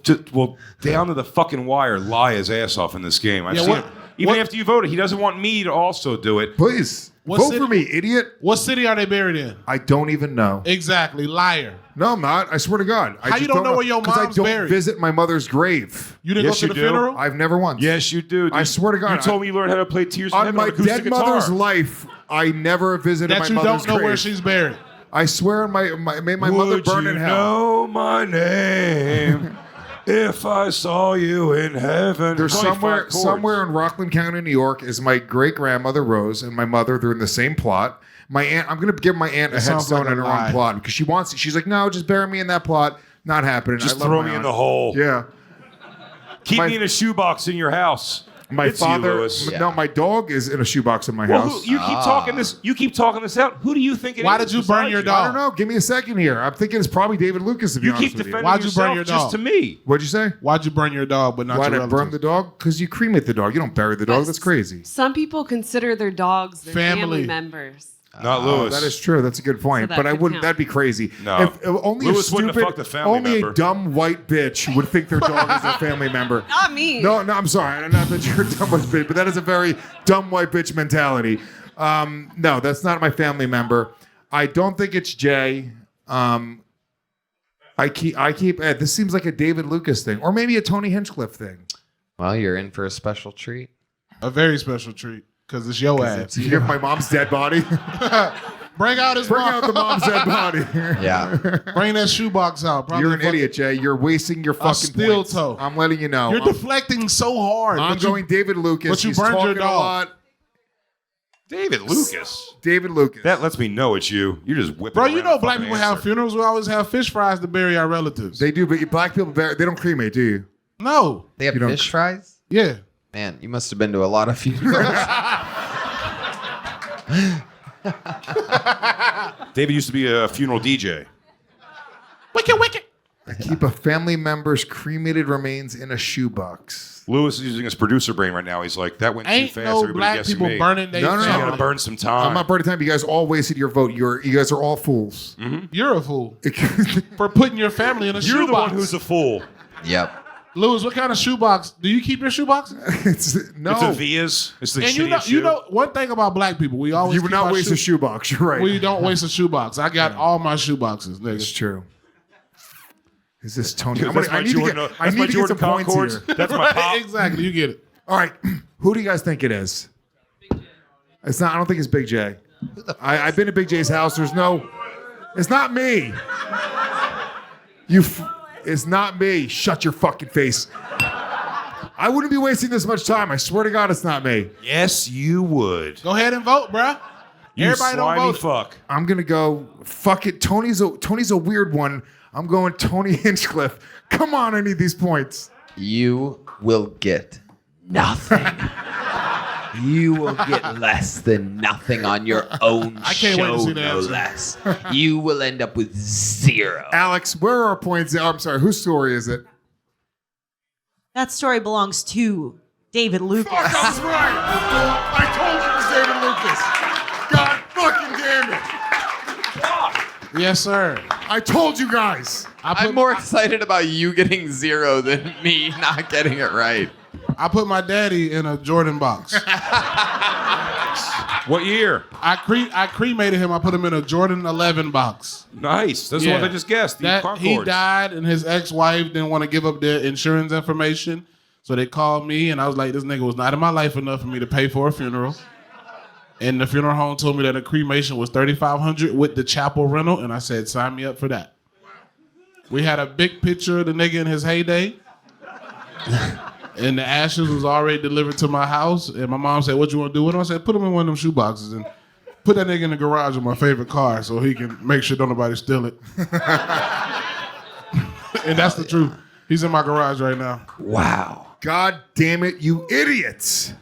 down to the fucking wire lie his ass off in this game. I've Yeah, seen what- him. Even what- after you voted, he doesn't want me to also do it. Please What vote city- for me, idiot. What city are they buried in? I don't even know. Exactly, liar. No, I'm not. I swear to God. I How just you don't know where your 'cause mom's I don't buried? visit my mother's grave. You didn't Yes, go you to the do. funeral? I've never once. Yes, you do. I swear to God, You told me you learned how to play Tears in On Heaven my on acoustic dead mother's guitar. life, I never visited That my you mother's don't know grave. where she's buried. I swear, my made my mother Would burn you in hell. know my name if I saw you in heaven? There's There's only 5 chords. somewhere in Rockland County, New York, is my great grandmother Rose and my mother. They're in the same plot. My aunt, I'm gonna give my aunt a sounds headstone like a in her lie. own plot because she wants it. She's like, no, just bury me in that plot. Not happening. Just I love throw my me in aunt. the hole. Yeah. Keep My- me in a shoebox in your house. My It's you, father, Lewis. no, my dog is in a shoebox in my Well, house. you keep talking this. You keep talking this out. Who do you think it is? Why did you burn besides your you? dog? I don't know. Give me a second here. I'm thinking it's probably David Lucas. To be You honest keep with you. defending Why'd you burn yourself your just dog? to me. What'd you say? Why'd you burn your dog but not Why'd your I burn relatives? the dog? Because you cremate the dog. You don't bury the dog. That's crazy. Some people consider their dogs their family Family. members. Not Oh, Lewis. that is true. That's a good point. So that but I could wouldn't. count. That'd be crazy. No. If only Lewis a wouldn't have stupid, fucked a family only member. a dumb white bitch would think their dog is a family member. Not me. No, I'm sorry. Not that you're a dumb white bitch, but that is a very dumb white bitch mentality. No, that's not my family member. I don't think it's Jay. I keep. This seems like a David Lucas thing, or maybe a Tony Hinchcliffe thing. Well, you're in for a special treat. A very special treat because it's your ass. You have my mom's dead body. Bring out his Bring mom. out the mom's dead body. Yeah. Bring that shoebox out. Probably You're an fucking- idiot, Jay. You're wasting your fucking steel points. toe. I'm letting you know. You're I'm- deflecting so hard. I'm but you- going David Lucas. but you He's burned your talking a dog. lot. David Lucas. David Lucas. That lets me know it's you. You're just whipping. Bro, you around know a black fucking people have answer. funerals. We always have fish fries to bury our relatives. They do, but black people, they don't cremate, do you? No. They have You don't- fish fries? Yeah. Man, you must have been to a lot of funerals. David used to be a funeral DJ. Wicked, wicked. Keep a family member's cremated remains in a shoebox. Lewis is using his producer brain right now. He's like, that went Ain't too fast. no Everybody black guessing people me. burning their No, no, no. So you family. gotta burn some time. I'm not burning time. You guys all wasted your vote. You guys are all fools. You're a fool for putting your family in a You're shoebox. the one who's a fool. Yep. Lewis, what kind of shoebox? Do you keep your shoebox? No. It's a Vias. It's the And shittiest you shoe. know one thing about black people, we always You would keep not our waste a shoebox. You're right. We don't waste a shoebox. I got all my shoeboxes, It's nigga. true. Is this Tony? That's my Jordan. I need to get some points Concords. here. That's my pop. Exactly, you get it. All right. Who do you guys think it is? It's not. I don't think it's Big J. I've been to Big J's house. There's no. It's not me. It's not me. Shut your fucking face. I wouldn't be wasting this much time. I swear to God, it's not me. Yes, you would. Go ahead and vote, bruh. You Everybody don't slimy vote. fuck. I'm gonna go. Fuck it. Tony's a weird one. I'm going Tony Hinchcliffe. Come on, I need these points. You will get nothing. You will get less than nothing on your own I can't wait to show, see the no answer. less. You will end up with 0. Alex, where are our points? Oh, I'm sorry. Whose story is it? That story belongs to David Lucas. Fuck, I was right. I told you it was David Lucas. God fucking damn it. Yes, sir. I told you guys. I'm more excited about you getting 0 than me not getting it right. I put my daddy in a Jordan box. What year? I cremated him. I put him in a Jordan 11 box. Nice. That's what I just guessed. The He Concords. died, and his ex-wife didn't want to give up their insurance information, so they called me, and I was like, "This nigga was not in my life enough for me to pay for a funeral." And the funeral home told me that a cremation was $3,500 with the chapel rental, and I said, "Sign me up for that." We had a big picture of the nigga in his heyday. And the ashes was already delivered to my house. And my mom said, "What you want to do with him?" I said, "Put him in one of them shoe boxes and put that nigga in the garage of my favorite car so he can make sure don't nobody steal it." And that's the truth. He's in my garage right now. Wow. God damn it, you idiots.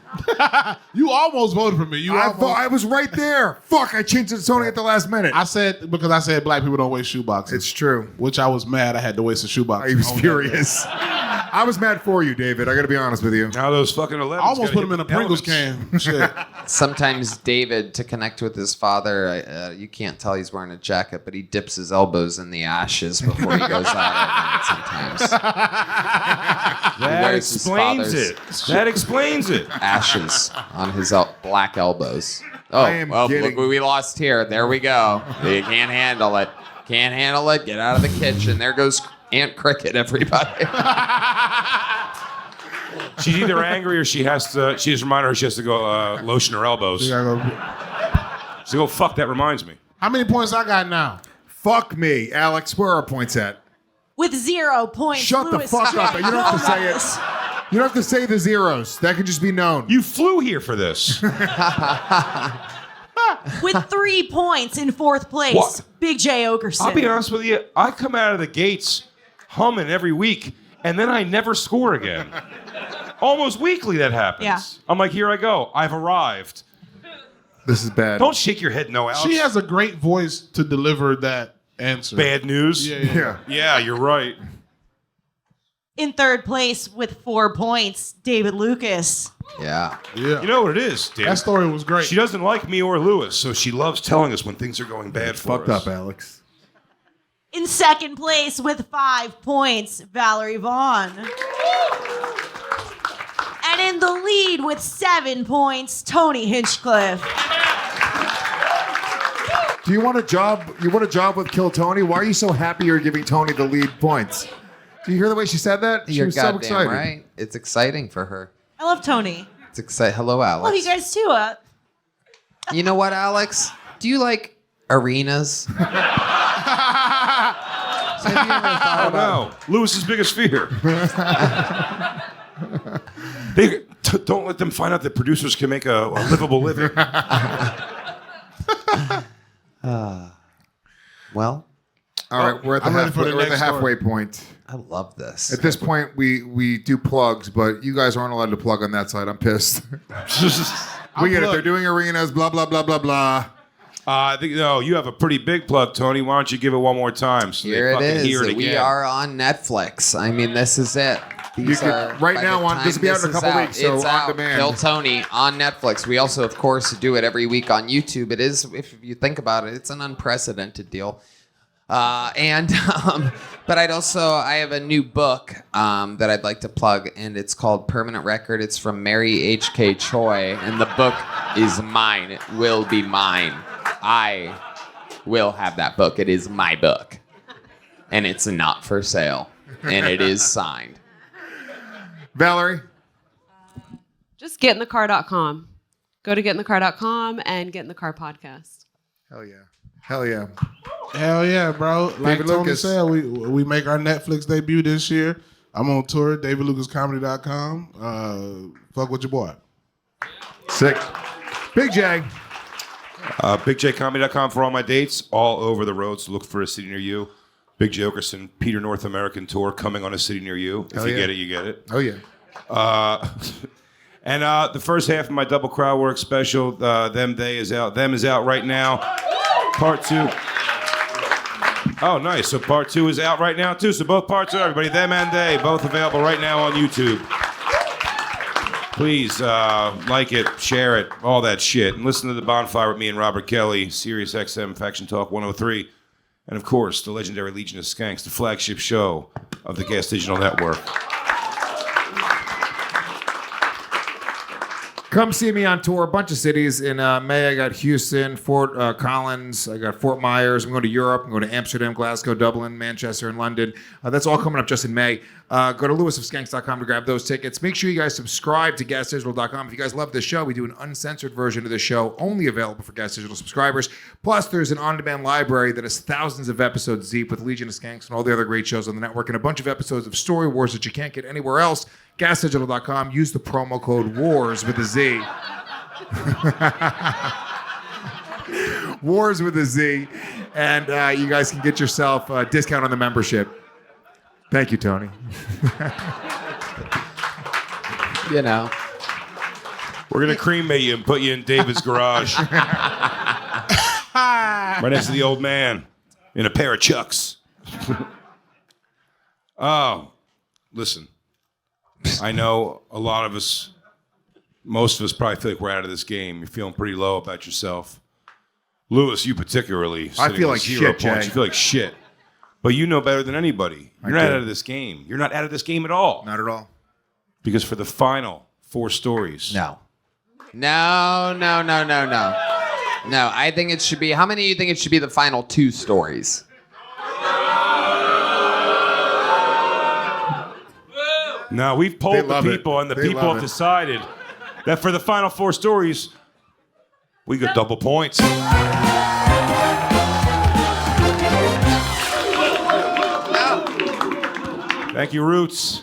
You almost voted for me. I was right there. Fuck, I changed it to Tony at the last minute. I said black people don't waste shoe boxes. It's true. Which I was mad I had to waste a shoe box. I was furious. I was mad for you, David. I got to be honest with you. Now those fucking 11s. I almost put him in a Pringles can. Shit. Sometimes David, to connect with his father, you can't tell he's wearing a jacket, but he dips his elbows in the ashes before he goes out at night sometimes. That explains it. That explains it. Ashes on his black elbows. Oh, I am well, getting- look what we lost here. There we go. You can't handle it. Can't handle it. Get out of the kitchen. There goes Aunt Cricket, everybody. She's either angry or she just reminded her she has to go lotion her elbows. So go, fuck, that reminds me. How many points I got now? Fuck me. Alex, where are our points at? With 0 points. Shut the Lewis fuck up. J. You don't have to say Gomez. it. You don't have to say the zeros. That can just be known. You flew here for this. With 3 points in 4th place. What? Big J. Oakerson. I'll be honest with you. I come out of the gates humming every week, and then I never score again. Almost weekly that happens. Yeah. I'm like, here I go. I've arrived. This is bad. Don't shake your head no, Alex. She has a great voice to deliver that answer. Bad news. Yeah. Yeah, you're right. In 3rd place with 4 points, David Lucas. Yeah. You know what it is, David? That story was great. She doesn't like me or Lewis, so she loves telling us when things are going bad for Fucked us. up, Alex. In 2nd place with 5 points, Valerie Vaughn. And in the lead with 7 points, Tony Hinchcliffe. Do you want a job? You want a job with Kill Tony? Why are you so happy you're giving Tony the lead points? Do you hear the way she said that? She You're was so goddamn excited. right. It's exciting for her. I love Tony. It's exciting. Hello, Alex. Love you guys too. You know what, Alex? Do you like arenas? Oh no, Lewis's biggest fear. Don't let them find out that producers can make a livable living. Well, All right, we're at the, I'm ready for the we're at the next halfway point. I love this. At this point, we do plugs, but you guys aren't allowed to plug on that side. I'm pissed. We get it. They're doing arenas, blah, blah, blah, blah, blah. I think you have a pretty big plug, Tony. Why don't you give it one more time so Here they it fucking is. hear it again? We are on Netflix. I mean, this is it. These You are can, right by now the on this will be time out in a is couple weeks, so it's on out. demand. Kill Tony on Netflix. We also, of course, do it every week on YouTube. It is, if you think about it, it's an unprecedented deal. But I have a new book that I'd like to plug, and it's called Permanent Record. It's from Mary H.K. Choi, and the book is mine. It will be mine. I will have that book. It is my book, and it's not for sale, and it is signed. Valerie? Just getinthecar.com. Go to getinthecar.com and Get in the Car podcast. Hell yeah. Hell yeah. Hell yeah, bro. Like David Tony Lucas. said, we make our Netflix debut this year. I'm on tour, davidlucascomedy.com. Fuck with your boy. Sick. Big J. BigJComedy.com for all my dates, all over the road, so look for a city near you. Big J Oakerson, Peter North American Tour coming on a city near you. If you get it, you get it. Oh, yeah. And the first half of my double crowd work special, Them is out right now. Part 2. Oh, nice. So part 2 is out right now, too. So both parts are everybody. Them and They, both available right now on YouTube. Please like it, share it, all that shit. And listen to The Bonfire with me and Robert Kelly, Sirius XM Faction Talk 103. And, of course, the legendary Legion of Skanks, the flagship show of the Gas Digital Network. Come see me on tour, a bunch of cities. In May, I got Houston, Fort Collins, I got Fort Myers. I'm going to Europe. I'm going to Amsterdam, Glasgow, Dublin, Manchester, and London. That's all coming up just in May. Go to lewisofskanks.com to grab those tickets. Make sure you guys subscribe to gasdigital.com. If you guys love this show, we do an uncensored version of the show, only available for Gas Digital subscribers. Plus, there's an on-demand library that has thousands of episodes deep with Legion of Skanks and all the other great shows on the network, and a bunch of episodes of Story Warz that you can't get anywhere else. GasDigital.com. Use the promo code WARS with a Z. WARS with a Z. And you guys can get yourself a discount on the membership. Thank you, Tony. You know. We're going to cremate you and put you in David's garage. Right next to the old man in a pair of Chucks. Oh, listen. I know a lot of us, most of us probably feel like we're out of this game. You're feeling pretty low about yourself. Lewis, you particularly. I feel like shit, Jay. You feel like shit. But you know better than anybody. You're not out of this game. You're not out of this game at all. Not at all. Because for the final 4 stories. No, I think it should be, how many of you think it should be the final 2 stories? No, we've polled the people, and the people have decided that for the final 4 stories, we got double points. Thank you, Roots.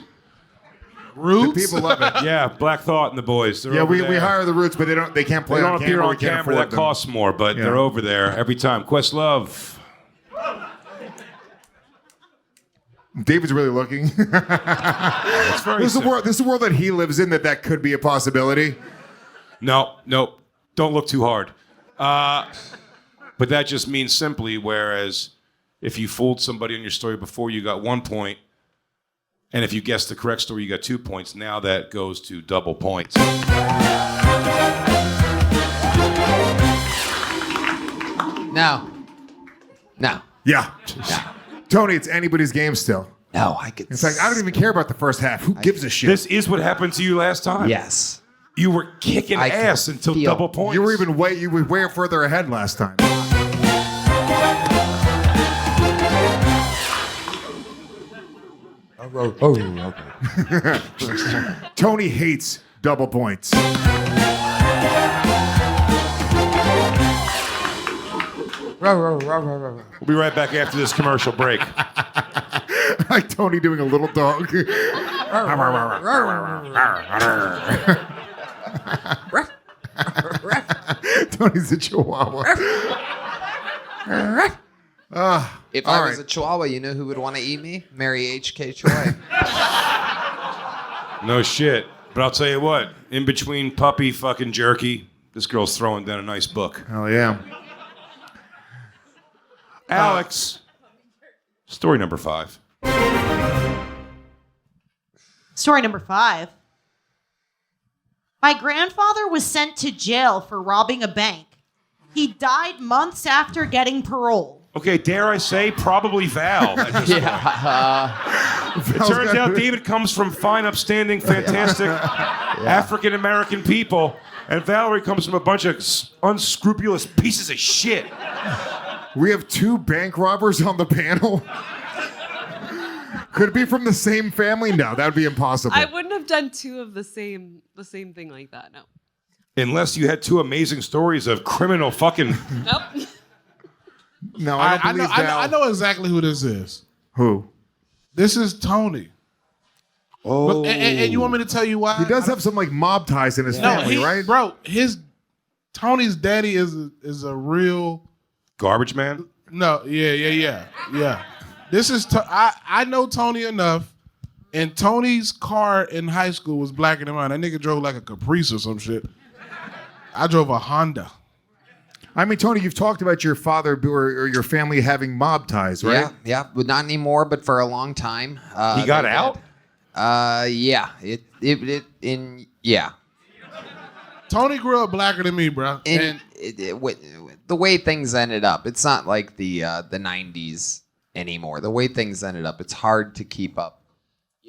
The people love it. Yeah, Black Thought and the boys. They're Yeah, over we there. hire the Roots, but they can't play They don't on appear camera. on We can't camera. afford That them. costs more, but Yeah. they're over there every time. Questlove. David's really looking. It's very This is simple. the world that he lives in that could be a possibility. No. Don't look too hard. But that just means simply, whereas if you fooled somebody on your story before, you got 1 point. And if you guessed the correct story, you got 2 points. Now that goes to double points. No. Yeah. Tony, it's anybody's game still. No, I could. In fact, I don't even care about the first half. Who gives a shit? This is what happened to you last time. Yes. You were kicking I can ass until feel- double points. You were way further ahead last time. Tony hates double points. We'll be right back after this commercial break. Like Tony doing a little dog. Tony's a chihuahua. If I was a chihuahua, you know who would want to eat me? Mary H.K. Choi. No shit. But I'll tell you what, in between puppy fucking jerky, this girl's throwing down a nice book. Hell yeah. Alex, story number 5. Story number 5. My grandfather was sent to jail for robbing a bank. He died months after getting parole. Okay, dare I say, probably Val. At this point. It turns out David comes from fine, upstanding, fantastic African-American people, and Valerie comes from a bunch of unscrupulous pieces of shit. We have 2 bank robbers on the panel. Could it be from the same family? No, that would be impossible. I wouldn't have done 2 of the same thing like that. No. Unless you had 2 amazing stories of criminal fucking... Nope. No, I don't believe Val. I know exactly who this is. Who? This is Tony. Oh, And you want me to tell you why? He does have some like mob ties in his family, right? Bro, Tony's daddy is a real garbage man. No, yeah. This is I know Tony enough, and Tony's car in high school was blacker than mine. That nigga drove like a Caprice or some shit. I drove a Honda. I mean, Tony, you've talked about your father or your family having mob ties, right? Yeah, but not anymore. But for a long time, He got out? Yeah. Yeah. Tony grew up blacker than me, bro. And the way things ended up, it's not like the 90s anymore. The way things ended up, it's hard to keep up,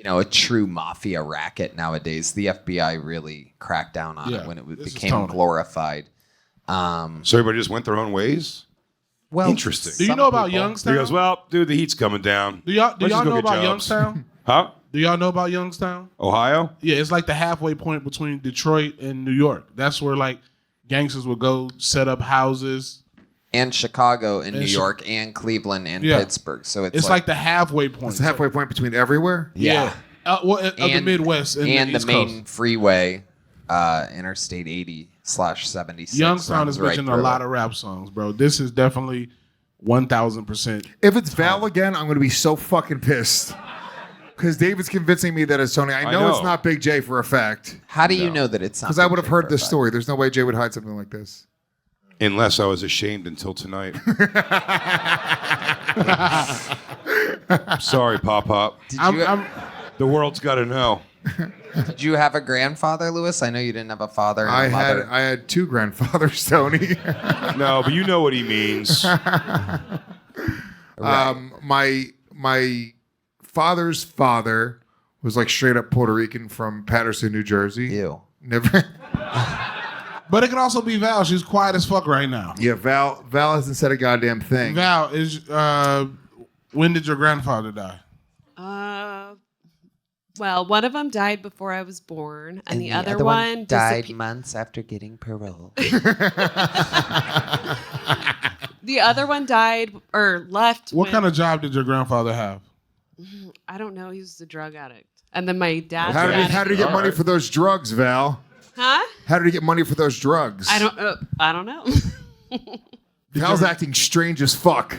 a true mafia racket nowadays. The FBI really cracked down on it when it became glorified. So everybody just went their own ways? Well, interesting. Do you know about Youngstown? He goes, well, dude, the heat's coming down. Do y'all Let's just go know get about jobs. Youngstown? Huh? Do y'all know about Youngstown? Ohio? Yeah, it's like the halfway point between Detroit and New York. That's where like gangsters would go set up houses. And Chicago and New York and Cleveland and Pittsburgh. So it's like the halfway point. It's the halfway point between everywhere? Yeah. Of the Midwest and the main freeway, Interstate 80/76. Youngstown is right mentioned in a lot of rap songs, bro. This is definitely 1,000%. If it's Val again, I'm going to be so fucking pissed. Because David's convincing me that it's Tony. I know it's not Big J for a fact. How do you know that it's not? Because I would have heard this story. There's no way Jay would hide something like this. Unless I was ashamed until tonight. Sorry, Pop. The world's got to know. Did you have a grandfather, Lewis? I know you didn't have a father and a mother. I had two grandfathers, Tony. No, but you know what he means. My father's father was like straight up Puerto Rican from Patterson, New Jersey. Ew. Never. But it could also be Val. She's quiet as fuck right now. Yeah, Val hasn't said a goddamn thing. Val, when did your grandfather die? Well, one of them died before I was born, and the other one died months after getting parole. The other one died or left. What kind of job did your grandfather have? I don't know. He was a drug addict. And then my dad. How did he get money for those drugs, Val? Huh? How did he get money for those drugs? I don't know. Val's acting strange as fuck.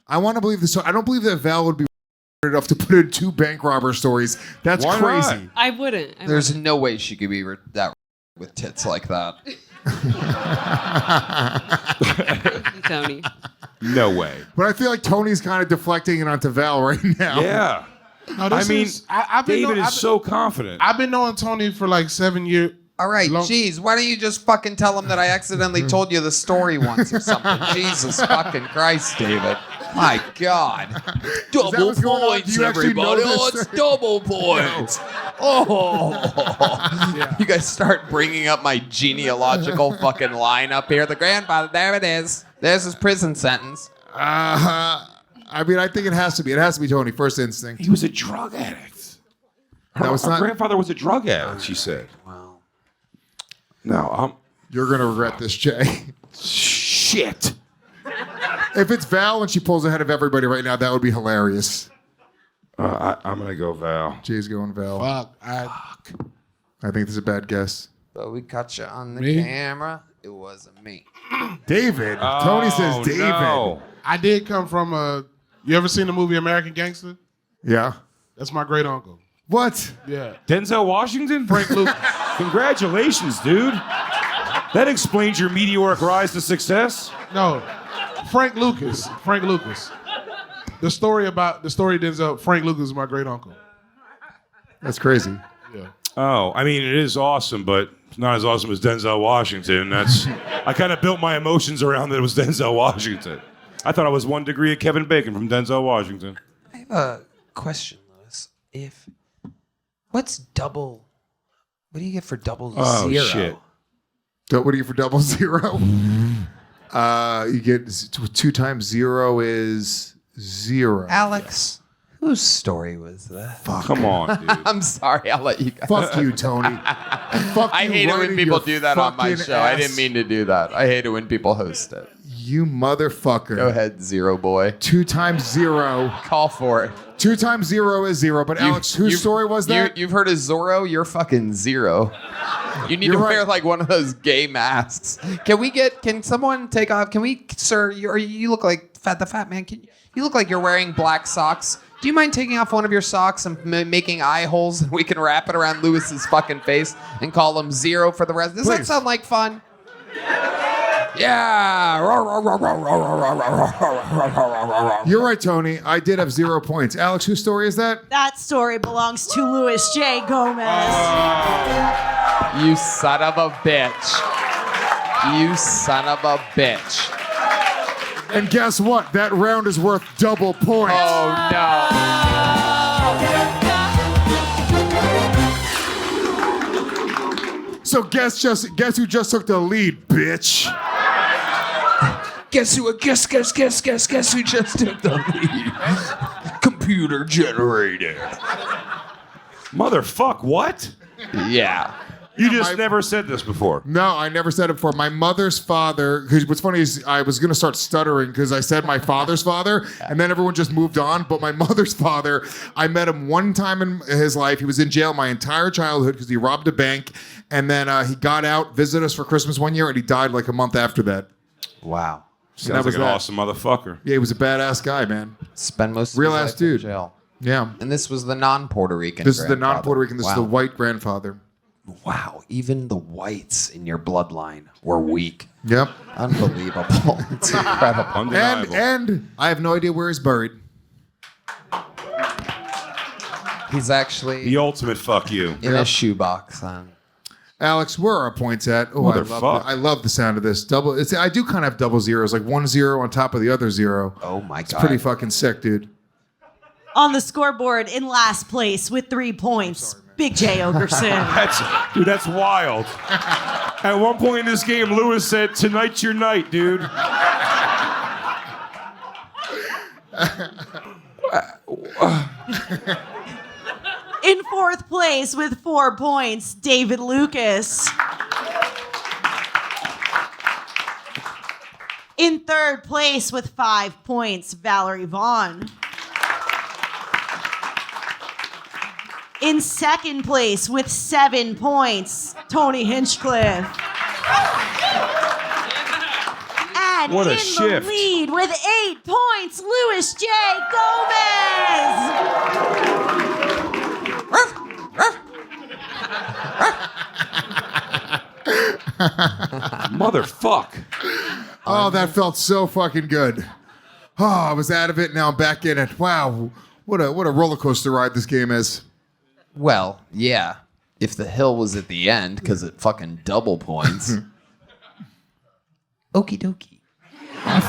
I want to believe this. I don't believe that Val would be enough to put in two bank robber stories. That's Why crazy. not? I wouldn't. There's no way she could be that with tits like that. Thank you, Tony. No way. But I feel like Tony's kind of deflecting it onto Val right now. Yeah. No, David is so confident. I've been knowing Tony for like 7 years. All right, geez, why don't you just fucking tell him that I accidentally told you the story once or something? Jesus fucking Christ, David. My God. Double points, everybody. Oh, it's double points. Oh. Yeah. You guys start bringing up my genealogical fucking line up here. The grandfather, there it is. There's his prison sentence. I mean, I think it has to be. It has to be Tony, first instinct. He was a drug addict. Her grandfather was a drug addict, she said. Wow. No, You're going to regret this, Jay. Shit. If it's Val and she pulls ahead of everybody right now, that would be hilarious. I'm going to go Val. Jay's going Val. Fuck. I think this is a bad guess. But we caught you on the camera. It wasn't me. David. Tony says David. No. I did come from you ever seen the movie American Gangster? Yeah. That's my great uncle. What? Yeah. Denzel Washington? Frank Lucas. Congratulations, dude. That explains your meteoric rise to success. No. Frank Lucas. The story Denzel, Frank Lucas is my great uncle. That's crazy. Yeah. Oh, I mean, it is awesome, but it's not as awesome as Denzel Washington. I kind of built my emotions around that it was Denzel Washington. I thought I was 1 degree of Kevin Bacon from Denzel Washington. I have a question, Lewis. What's double? What do you get for double zero? Oh, shit. What do you get for double zero? You get 2 times 0 is 0. Alex, whose story was that? Fuck. Come on, dude. I'm sorry, I'll let you guys. Fuck you, Tony. Fuck I you hate it right when in people your do that on my fucking show. I ass. didn't mean to do that. I hate it when people host it. You motherfucker. Go ahead, zero boy. 2 times 0. Call for it. 2 times 0 is 0. But Alex, whose story was that? You've heard of Zorro? You're fucking zero. You need to wear like one of those gay masks. Can someone take off? Sir, you look like the fat man. You look like you're wearing black socks. Do you mind taking off one of your socks and making eye holes and we can wrap it around Lewis's fucking face and call him zero for the rest? Does that sound like fun? Yeah. You're right, Tony. I did have 0 points. Alex, whose story is that? That story belongs to Louis J. Gomez. You son of a bitch. You son of a bitch. And guess what? That round is worth double points. Oh, no. So guess who just took the lead, bitch? Guess who just took the lead? Computer generated. Motherfuck, what? Yeah. You just never said this before. No, I never said it before. My mother's father, because what's funny is I was going to start stuttering because I said my father's father, and then everyone just moved on. But my mother's father, I met him one time in his life. He was in jail my entire childhood because he robbed a bank. And then he got out, visited us for Christmas one year, and he died like a month after that. Wow. Sounds like an awesome motherfucker. Yeah, he was a badass guy, man. Spent most of real his ass life dude. in jail. Yeah. And this was the non-Puerto Rican. This is the non-Puerto Rican. This is the Wow. white grandfather. Wow, even the whites in your bloodline were weak. Yep. Unbelievable. It's incredible. Undeniable. And I have no idea where he's buried. He's actually The ultimate fuck you. in a shoebox. Alex, where are our points at? Oh, Motherfuck. I love the sound of this. I do kind of have double zeros, like 1 0 on top of the other 0. Oh my It's God. pretty fucking sick, dude. On the scoreboard in last place with 3 points, Big J. Oakerson. That's wild. At one point in this game, Lewis said, "Tonight's your night, dude." In 4th place with 4 points, David Lucas. In 3rd place with 5 points, Valerie Vaughn. In 2nd place with 7 points, Tony Hinchcliffe. And What a in shift. the lead with 8 points, Louis J. Gomez. Motherfuck. Oh, that felt so fucking good. Oh, I was out of it. Now I'm back in it. Wow. What a roller coaster ride this game is. Well, yeah. If the hill was at the end, because it fucking double points. Okie dokie.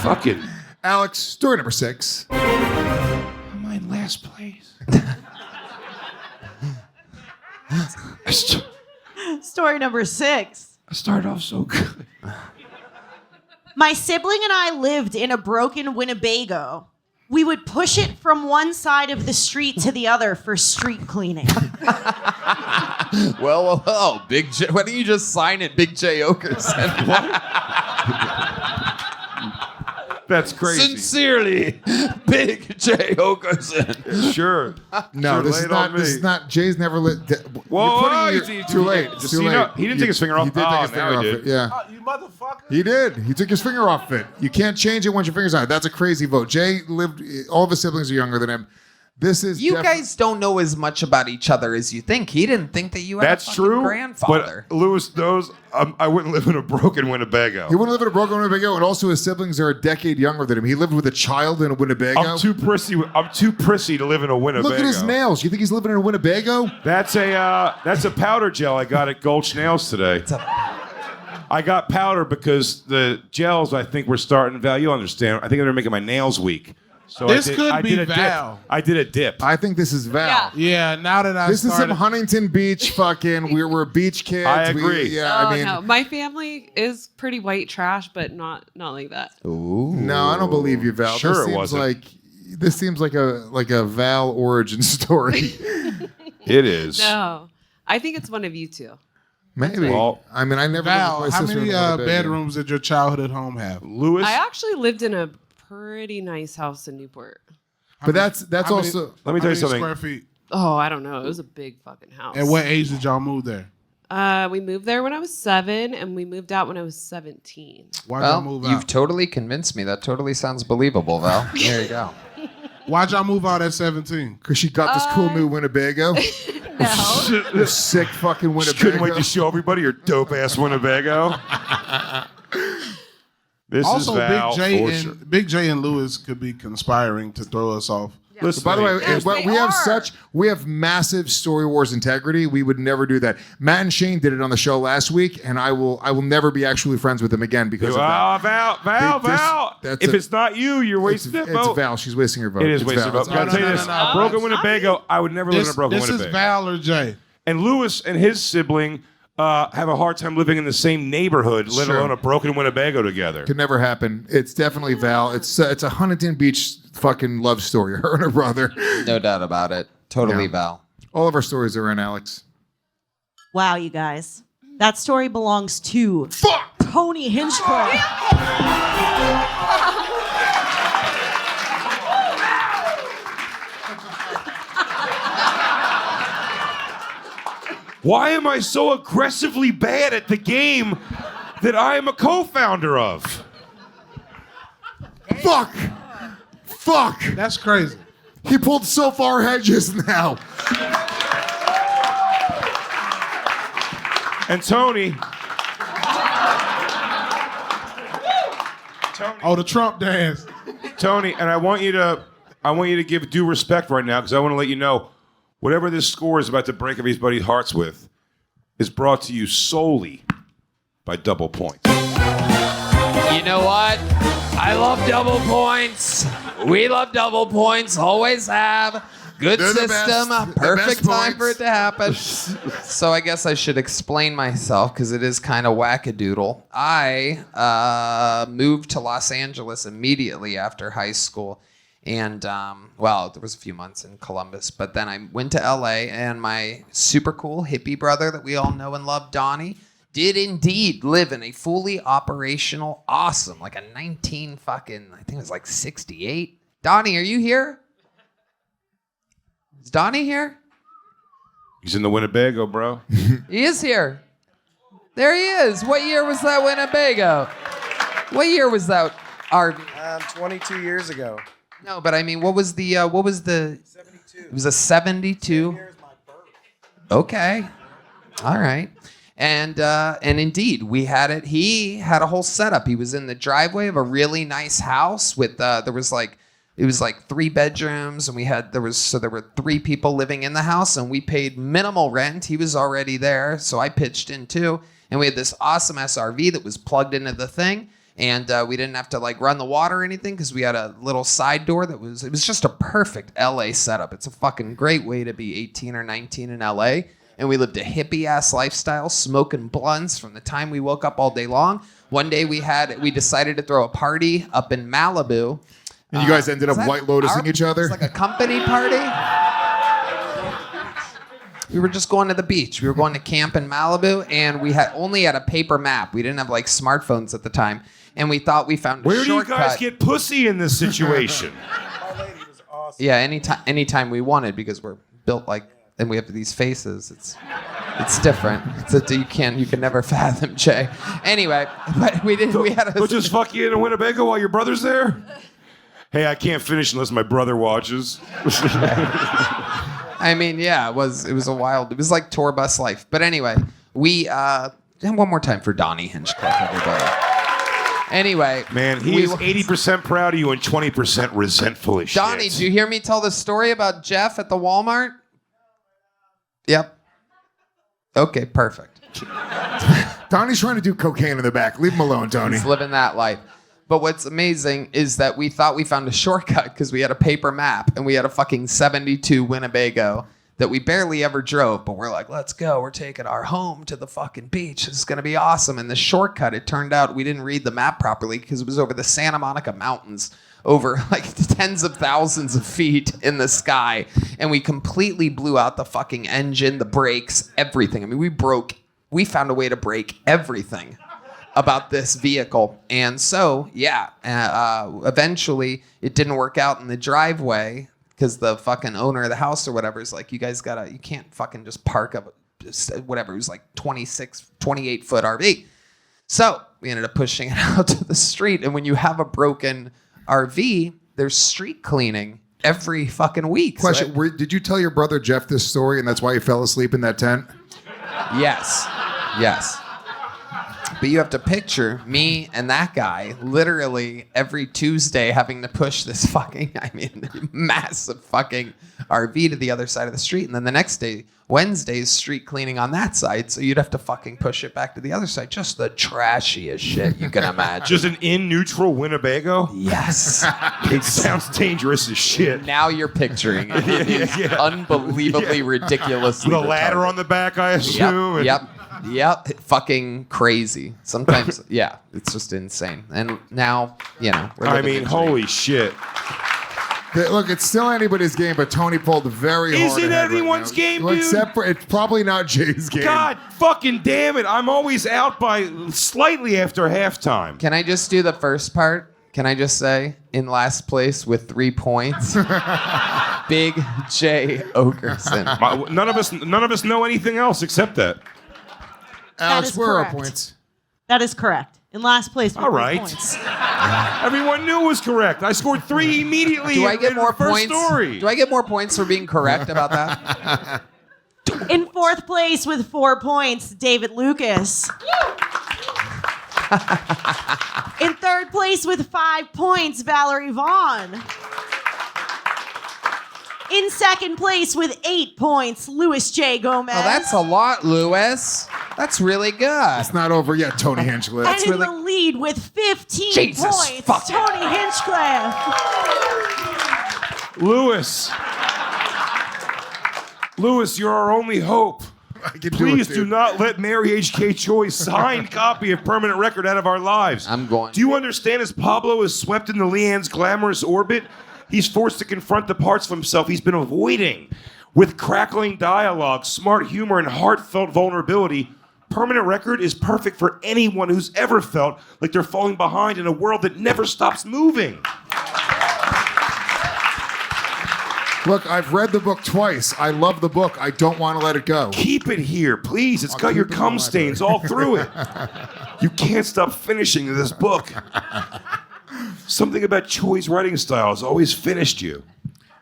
Fucking. Alex, story number 6. I'm in last place. Story number 6. I started off so good. My sibling and I lived in a broken Winnebago. We would push it from one side of the street to the other for street cleaning. Well, Big J. Why don't you just sign it, Big J. Oakerson? That's crazy. Sincerely, Big J. Oakerson. Sure. No, Sure, this lay is it not. on This me. is not. Jay's never lit. Whoa, Too late. Just Too so you late. know, he didn't take his finger off. He did take his Oh, finger now off he it. did. Yeah. You motherfucker. He did. He took his finger off it. You can't change it once your finger's on it. That's a crazy vote. Jay lived. All of his siblings are younger than him. This is. You guys don't know as much about each other as you think. He didn't think that you had That's a fucking true. grandfather. But Lewis knows I wouldn't live in a broken Winnebago. He wouldn't live in a broken Winnebago, and also his siblings are a decade younger than him. He lived with a child in a Winnebago. I'm too prissy to live in a Winnebago. Look at his nails. You think he's living in a Winnebago? That's a powder gel I got at Gulch Nails today. I got powder because the gels I think were starting. Val, you understand? I think they're making my nails weak. So This I could be did a Val. Dip. I did a dip. I think this is Val. Yeah, now that I This is some started, Huntington Beach fucking. We're beach kids. I agree. Yeah, Oh I mean, no, my family is pretty white trash, but not like that. no, I don't believe you, Val. Sure this it seems wasn't. this seems like a Val origin story. It is. No, I think it's one of you two. Maybe. Well, I mean, I never. Val, lived with my how sister many in Winnebago. bedrooms did your childhood home have? Lewis. I actually lived in a pretty nice house in Newport. But that's How many- also. Let me tell you How many something. Square feet. Oh, I don't know. It was a big fucking house. At what age did y'all move there? We moved there when I was 7, and we moved out when I was 17. Why'd y'all Well, move you've out? totally convinced me. That totally sounds believable, Val. There you go. Why'd y'all move out at 17? Because she got this cool new Winnebago. This sick fucking Winnebago. Couldn't wait to show everybody your dope ass Winnebago. This Also, is Val for sure. Big J and Lewis could be conspiring to throw us off. Listen, By the way, Yes, they we have massive Story Wars integrity. We would never do that. Matt and Shane did it on the show last week, and I will never be actually friends with them again because of that. Val. That's If a- it's not you, you're wasting that It's vote. Val. She's wasting her vote. It is It's wasting Val. vote. I'll tell you this: broken Winnebago. I would never live in a broken This Winnebago. is Val or Jay. And Lewis and his sibling have a hard time living in the same neighborhood, let Sure. alone a broken Winnebago together. Could never happen. It's definitely Val. It's a Huntington Beach fucking love story. Her and her brother. No doubt about it. Totally Yeah. Val. All of our stories are in Alex. Wow, you guys. That story belongs to Tony Hinchcliffe. Why am I so aggressively bad at the game that I am a co-founder of? Fuck. That's crazy. He pulled so far hedges now. And Tony, Oh, the Trump dance. and I want you to give due respect right now because I want to let you know whatever this score is about to break everybody's hearts with is brought to you solely by double points. You know what? I love double points. We love double points. Always have. Good They're the system. best. The Perfect best time points. for it to happen. So I guess I should explain myself because it is kind of wackadoodle. I moved to Los Angeles immediately after high school. And, well, there was a few months in Columbus. But then I went to LA, and my super cool hippie brother that we all know and love, Donnie, did indeed live in a fully operational, awesome, like a 19 fucking, I think it was like 68. Donnie, are you here? Is Donnie here? He's in the Winnebago, bro. He is here. There he is. What year was that Winnebago? What year was that RV? 22 years ago. No, but I mean, what was the 72. It was a 72. Here's my birth. Okay. All right. And indeed, we had it. He had a whole setup. He was in the driveway of a really nice house with it was like 3 bedrooms, and there were 3 people living in the house, and we paid minimal rent. He was already there, so I pitched in too. And we had this awesome SRV that was plugged into the thing, and we didn't have to like run the water or anything because we had a little side door it was just a perfect LA setup. It's a fucking great way to be 18 or 19 in LA. And we lived a hippie-ass lifestyle, smoking blunts from the time we woke up all day long. One day we decided to throw a party up in Malibu. And you guys ended up Was that White Lotusing each other? It was like a company party. We were just going to the beach. We were going to camp in Malibu, and we only had a paper map. We didn't have like smartphones at the time, and we thought we found a Where do you shortcut. guys get pussy in this situation? My lady was awesome. Yeah, anytime we wanted because we're built like, and we have these faces. It's different. You can never fathom, Jay. Anyway, but we did. We had a. They'll just fuck you in a Winnebago while your brother's there? Hey, I can't finish unless my brother watches. I mean, yeah, it was a wild. It was like tour bus life. But anyway, we and one more time for Donnie Hinchcliffe, everybody. Anyway, Man, he is 80% proud of you and 20% resentful as shit. Donnie, did you hear me tell the story about Jeff at the Walmart? Yep. Okay, perfect. Donnie's trying to do cocaine in the back. Leave him alone, Tony. He's living that life. But what's amazing is that we thought we found a shortcut because we had a paper map and we had a fucking 72 Winnebago that we barely ever drove. But we're like, let's go. We're taking our home to the fucking beach. This is going to be awesome. And the shortcut, it turned out we didn't read the map properly because it was over the Santa Monica Mountains, over like tens of thousands of feet in the sky. And we completely blew out the fucking engine, the brakes, everything. I mean, we broke we found a way to break everything about this vehicle. And so, eventually it didn't work out in the driveway because the fucking owner of the house or whatever is like, you can't fucking just park up, whatever. It was like 28 foot RV. So we ended up pushing it out to the street. And when you have a broken RV, there's street cleaning every fucking week. Question: did you tell your brother Jeff this story, and that's why he fell asleep in that tent? Yes. But you have to picture me and that guy literally every Tuesday having to push this massive fucking RV to the other side of the street. And then the next day, Wednesday's street cleaning on that side. So you'd have to fucking push it back to the other side. Just the trashiest shit you can imagine. Just an in neutral Winnebago? Yes. It sounds dangerous as shit. Now you're picturing it. It is unbelievably ridiculously The ladder retarded. on the back, I assume. Yep. Fucking crazy. Sometimes, it's just insane. And now, we're living in holy shit. Look, it's still anybody's game, but Tony pulled very hard. Is it ahead anyone's right game, well, dude? Except for, it's probably not Jay's game. God fucking damn it. I'm always out by slightly after halftime. Can I just do the first part? Can I just say, in last place with 3 points, Big J Oakerson. None of us know anything else except that. Alex, where are our points? That is correct. In last place with All 3 right. points. Everyone knew it was correct. I scored 3 immediately. Do I get in more the first points? Story. Do I get more points for being correct about that? In 4th place with 4 points, David Lucas. In 3rd place with 5 points, Valerie Vaughn. In 2nd place with 8 points, Louis J. Gomez. Oh, that's a lot, Louis. That's really good. It's not over yet, Tony Hinchcliffe. And in the lead with 15 Jesus points, fuck. Tony Hinchcliffe. Louis, you're our only hope. Please it, do not let Mary H.K. Choi's signed copy of Permanent Record out of our lives. I'm going. Do you understand as Pablo is swept into Leanne's glamorous orbit, he's forced to confront the parts of himself he's been avoiding. With crackling dialogue, smart humor, and heartfelt vulnerability, Permanent Record is perfect for anyone who's ever felt like they're falling behind in a world that never stops moving. Look, I've read the book twice. I love the book. I don't want to let it go. Keep it here, please. It's got your cum stains all through it. You can't stop finishing this book. Something about Choi's writing style has always finished you.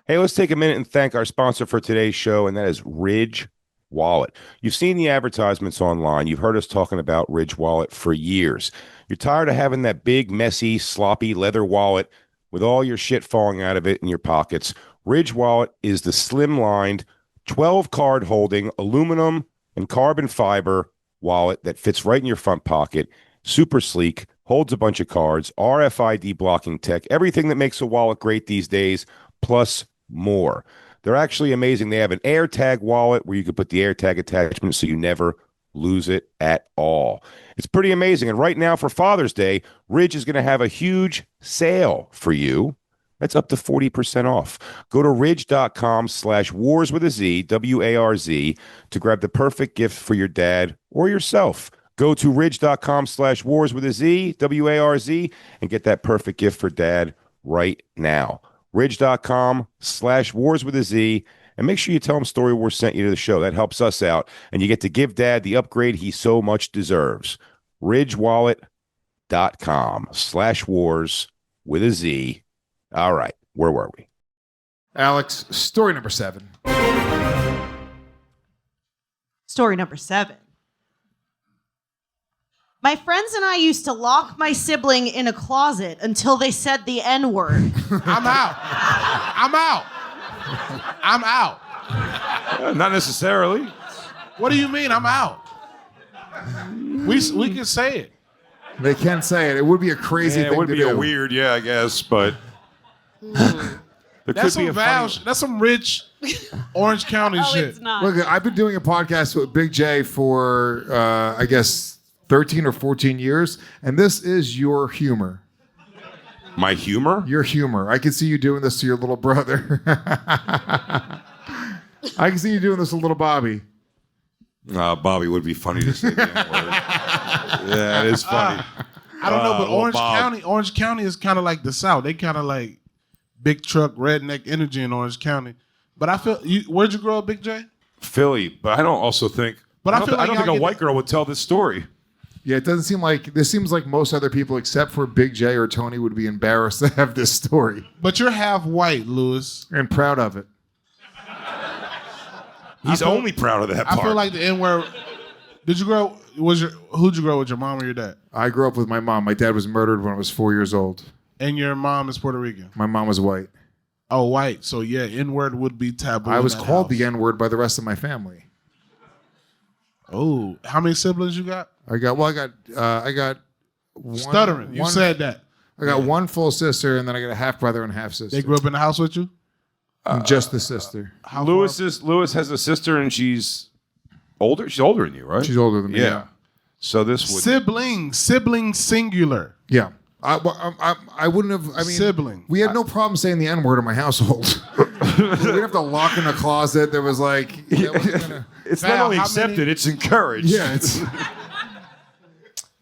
Hey, let's take a minute and thank our sponsor for today's show, and that is Ridge Wallet. You've seen the advertisements online. You've heard us talking about Ridge Wallet for years. You're tired of having that big, messy, sloppy leather wallet with all your shit falling out of it in your pockets. Ridge Wallet is the slim-lined, 12-card holding aluminum and carbon fiber wallet that fits right in your front pocket. Super sleek, holds a bunch of cards, RFID blocking tech, everything that makes a wallet great these days, plus more. They're actually amazing. They have an AirTag wallet where you can put the AirTag attachment so you never lose it at all. It's pretty amazing. And right now for Father's Day, Ridge is going to have a huge sale for you. That's up to 40% off. Go to ridge.com/wars with a Z, WARZ, to grab the perfect gift for your dad or yourself. Go to ridge.com/wars with a Z, WARZ, and get that perfect gift for dad right now. Ridge.com/wars with a Z, and make sure you tell him Story Wars sent you to the show. That helps us out, and you get to give dad the upgrade he so much deserves. ridgewallet.com/wars with a Z. All right, where were we? Alex, story number 7. Story number 7. My friends and I used to lock my sibling in a closet until they said the N-word. I'm out. I'm out. I'm out. Not necessarily. What do you mean I'm out? We can say it. They can say it. It would be a crazy thing it would to be do. a weird, I guess, but there That's could be some a funny... That's some rich Orange County shit. It's not. Look, I've been doing a podcast with Big J for, I guess, 13 or 14 years, and this is your humor. My humor? Your humor. I can see you doing this to your little brother. I can see you doing this to little Bobby. Bobby would be funny to say the N-word. Yeah, it is funny. I don't know, but well, Orange County is kind of like the South. They kind of like big truck, redneck energy in Orange County. But I feel, where'd you grow up, Big J? Philly, but I don't also think. But I don't think a white girl would tell this story. Yeah, it doesn't seem like this seems like most other people except for Big J or Tony would be embarrassed to have this story. But you're half white, Lewis. And proud of it. He's only proud of that part. I feel like the N-word. Did you grow? Who'd you grow with, your mom or your dad? I grew up with my mom. My dad was murdered when I was 4 years old. And your mom is Puerto Rican. My mom was white. Oh, white. So yeah, N-word would be taboo. I was called the N-word by the rest of my family. Oh, how many siblings you got? I got one. Stuttering. You said that. I got one full sister, and then I got a half brother and half sister. They grew up in the house with you? Just the sister. Lewis has a sister, and she's older. She's older than you, right? She's older than me. Yeah. So this would sibling singular. Yeah. I wouldn't have. I mean, sibling. We had no problem saying the N-word in my household. We'd have to lock in a closet. There was like, it's not only accepted; it's encouraged. Yeah, it's.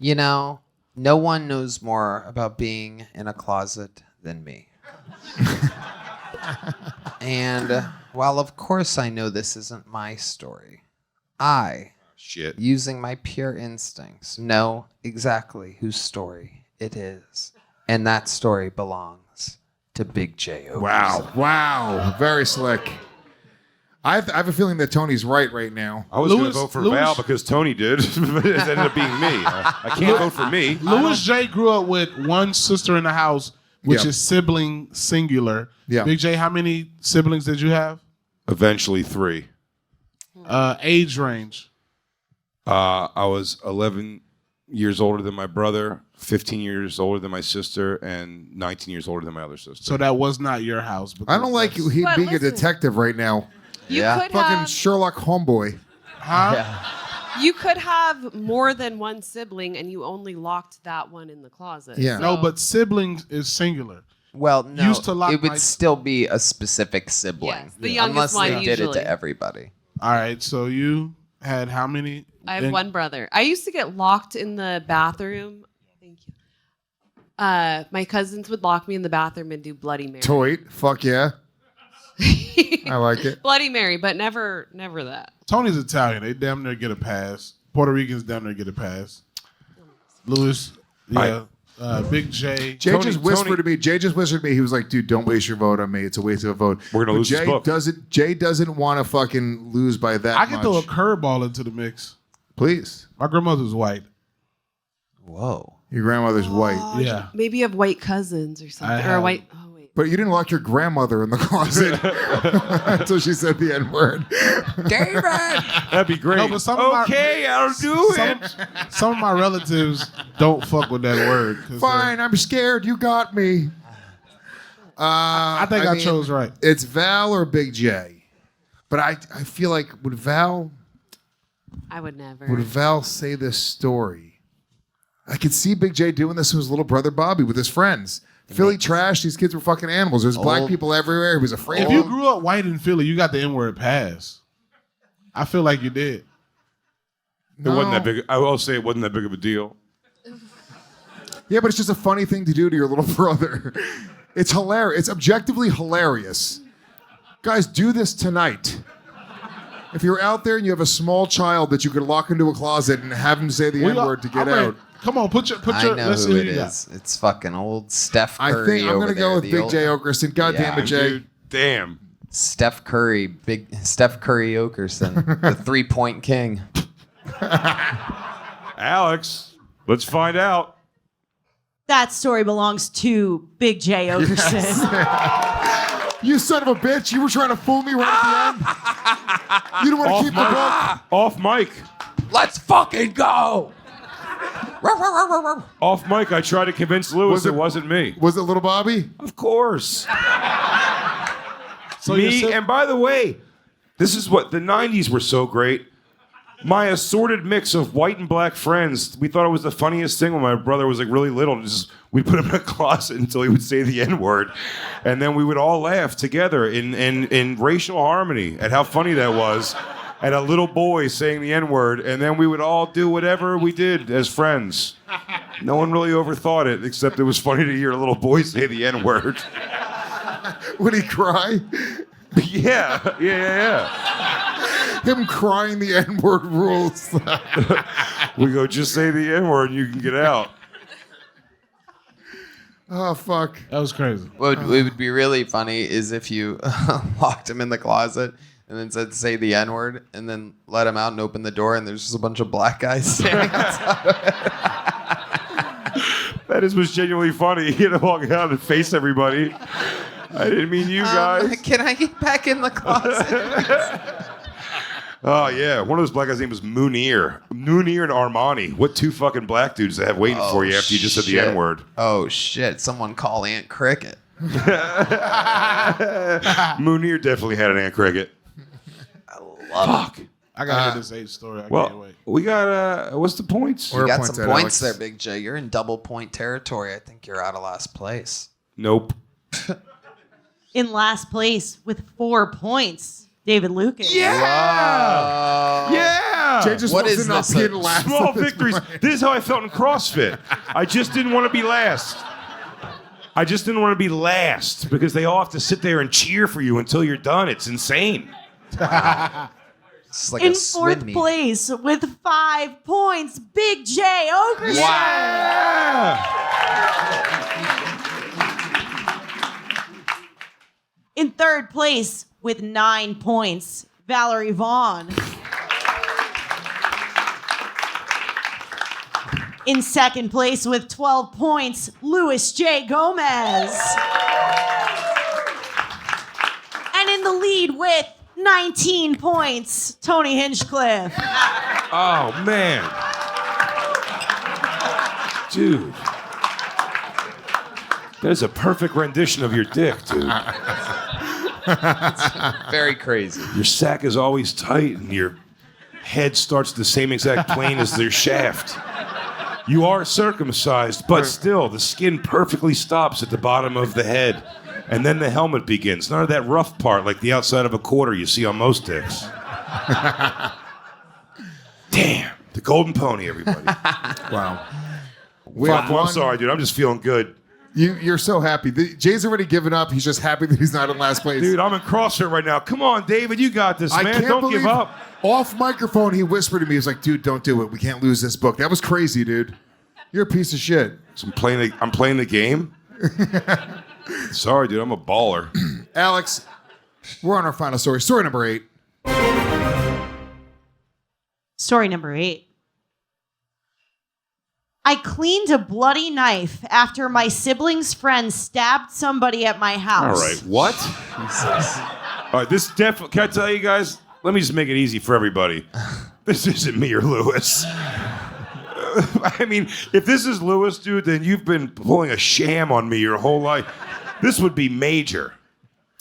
You know, no one knows more about being in a closet than me. And while of course I know this isn't my story, using my pure instincts, know exactly whose story it is. And that story belongs to Big J. Oakerson. Wow. Very slick. I have a feeling that Tony's right now. I was going to vote for Val because Tony did, but it ended up being me. I can't vote for me. Louis J grew up with one sister in the house, which is sibling singular. Yeah. Big J, how many siblings did you have? Eventually 3. Age range? I was 11 years older than my brother, 15 years older than my sister, and 19 years older than my other sister. So that was not your house. I don't like he being a detective right now. You could Fucking have, Sherlock homeboy. Huh? Yeah. you could have more than one sibling, and you only locked that one in the closet. Yeah. No, but siblings is singular. Well, no, Used to lock it would my- still be a specific sibling. Yes, the youngest unless one they did it usually. to everybody. All right, so you had how many? I have one brother. I used to get locked in the bathroom. Thank you. My cousins would lock me in the bathroom and do Bloody Mary. Toit. Fuck yeah. I like it. Bloody Mary, but never that. Tony's Italian. They damn near get a pass. Puerto Ricans damn near get a pass. Louis, yeah. Big J. Jay just whispered to me. He was like, "Dude, don't waste your vote on me. It's a waste of a vote." We're gonna lose this book. Jay doesn't want to fucking lose by that I can much. throw a curveball into the mix. Please. My grandmother's white. Whoa. Your grandmother's white. Yeah. Maybe you have white cousins or something. I Or a have- white. Oh, wait. But you didn't lock your grandmother in the closet until she said the N-word. David! That'd be great. No, but some of I'll do it. Some of my relatives don't fuck with that word. 'cause Fine, I'm scared. You got me. I think I chose right. It's Val or Big J. But I feel like would Val I would never. say this story? I could see Big J doing this to his little brother Bobby with his friends. Philly trash. These kids were fucking animals. There's black people everywhere. He was afraid If of you them. grew up white in Philly, you got the N-word pass. I feel like you did. It wasn't that big. I will say it wasn't that big of a deal. Yeah, but it's just a funny thing to do to your little brother. It's hilarious. It's objectively hilarious. Guys, do this tonight. If you're out there and you have a small child that you could lock into a closet and have him say the N-word to get out. Come on, put your. I know let's who see it who you got. is. It's fucking old Steph I Curry. think I'm over going to there, go with the Big old- J Oakerson. God damn it, Jay. Dude, damn. Steph Curry, big Steph Curry Oakerson, the 3-point king. Alex, let's find out. That story belongs to Big J. Oakerson. You son of a bitch. You were trying to fool me right at the end. You don't want to keep the book. Off mic. Let's fucking go! Off mic, I tried to convince Lewis it wasn't me. Was it little Bobby? Of course. So Me, and by the way, this is what the 90s were so great. My assorted mix of white and black friends, we thought it was the funniest thing when my brother was like really little. We'd put him in a closet until he would say the N-word. And then we would all laugh together in racial harmony at how funny that was. at a little boy saying the N-word, and then we would all do whatever we did as friends. No one really overthought it, except it was funny to hear a little boy say the N-word. Would he cry? Yeah. Him crying the N-word rules. We go, just say the N-word and you can get out. Oh, fuck. That was crazy. What would be really funny is if you locked him in the closet and then said, say the N-word, and then let him out and open the door, and there's just a bunch of black guys standing outside. That was genuinely funny. You know, walk out and face everybody. I didn't mean you guys. Can I get back in the closet? Oh, yeah. One of those black guys' name was Munir. Munir and Armani. What two fucking black dudes they have waiting for you after you just said the N-word? Oh, shit. Someone call Aunt Cricket. Munir definitely had an Aunt Cricket. Fuck. I got to hear this age story. I can't Well, wait. we got, what's the points? You got some at, points Alex? there, Big J. You're in double point territory. I think you're out of last place. Nope. In last place with 4 points, David Lucas. Yeah! Yeah! Jay just What wants is to not this? be in last. Small at this victories. point. This is how I felt in CrossFit. I just didn't want to be last. I just didn't want to be last because they all have to sit there and cheer for you until you're done. It's insane. It's like In a swim fourth meet. place with 5 points, Big J Oakerson. Yeah! In third place with 9 points, Valerie Vaughn. In second place with 12 points, Louis J. Gomez. And in the lead with 19 points, Tony Hinchcliffe. Oh, man. Dude. That is a perfect rendition of your dick, dude. Very crazy. Your sack is always tight and your head starts the same exact plane as their shaft. You are circumcised, but still, the skin perfectly stops at the bottom of the head. And then the helmet begins. None of that rough part like the outside of a quarter you see on most dicks. Damn. The golden pony, everybody. Wow. Fuck, I'm sorry, dude. I'm just feeling good. You're so happy. Jay's already given up. He's just happy that he's not in last place. Dude, I'm in CrossFit right now. Come on, David. You got this, man. Don't give up. Off microphone, he whispered to me, he was like, dude, don't do it. We can't lose this book. That was crazy, dude. You're a piece of shit. So I'm playing the game? Sorry, dude. I'm a baller. Alex, we're on our final story. Story number 8. Story number 8. I cleaned a bloody knife after my sibling's friend stabbed somebody at my house. All right. What? All right. This definitely. Can I tell you guys? Let me just make it easy for everybody. This isn't me or Lewis. I mean, if this is Lewis, dude, then you've been pulling a sham on me your whole life. This would be major.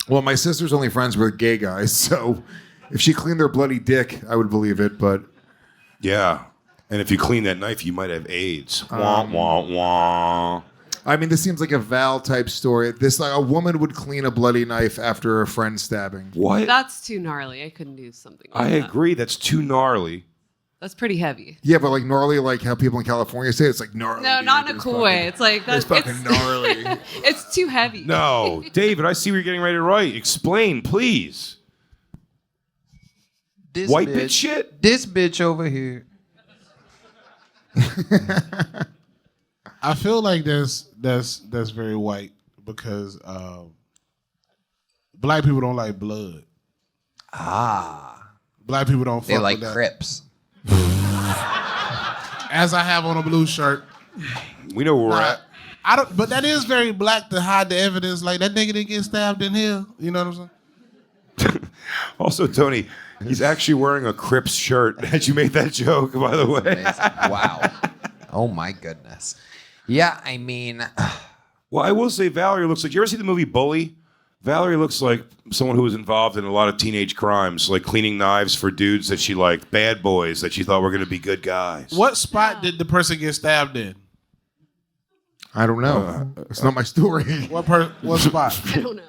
Well, my sister's only friends with gay guys, so if she cleaned their bloody dick, I would believe it, but... Yeah. And if you clean that knife, you might have AIDS. Wah, wah, wah. I mean, this seems like a Val type story. This like a woman would clean a bloody knife after a friend stabbing. What? That's too gnarly. I couldn't do something like I that. agree. That's too gnarly. That's pretty heavy. Yeah, but like gnarly, like how people in California say it's like gnarly. No, dude. not in a cool way. It's like It's fucking gnarly. It's too heavy. No. David, I see what you're getting ready to write. Explain, please. This White bitch shit? This bitch over here. I feel like that's very white because black people don't like blood. Black people don't fuck They like with that. Crips. As I have on a blue shirt. We know where we're at. I don't, but that is very black to hide the evidence. Like that nigga didn't get stabbed in here. You know what I'm saying? Also, Tony, he's actually wearing a Crips shirt. Had you made that joke, by the way? Amazing. Wow. Oh my goodness. Yeah, I mean, Well, I will say Valerie looks like... You ever see the movie Bully? Valerie looks like someone who was involved in a lot of teenage crimes, like cleaning knives for dudes that she liked, bad boys that she thought were going to be good guys. What spot did the person get stabbed in? I don't know. It's not my story. What spot? I don't know.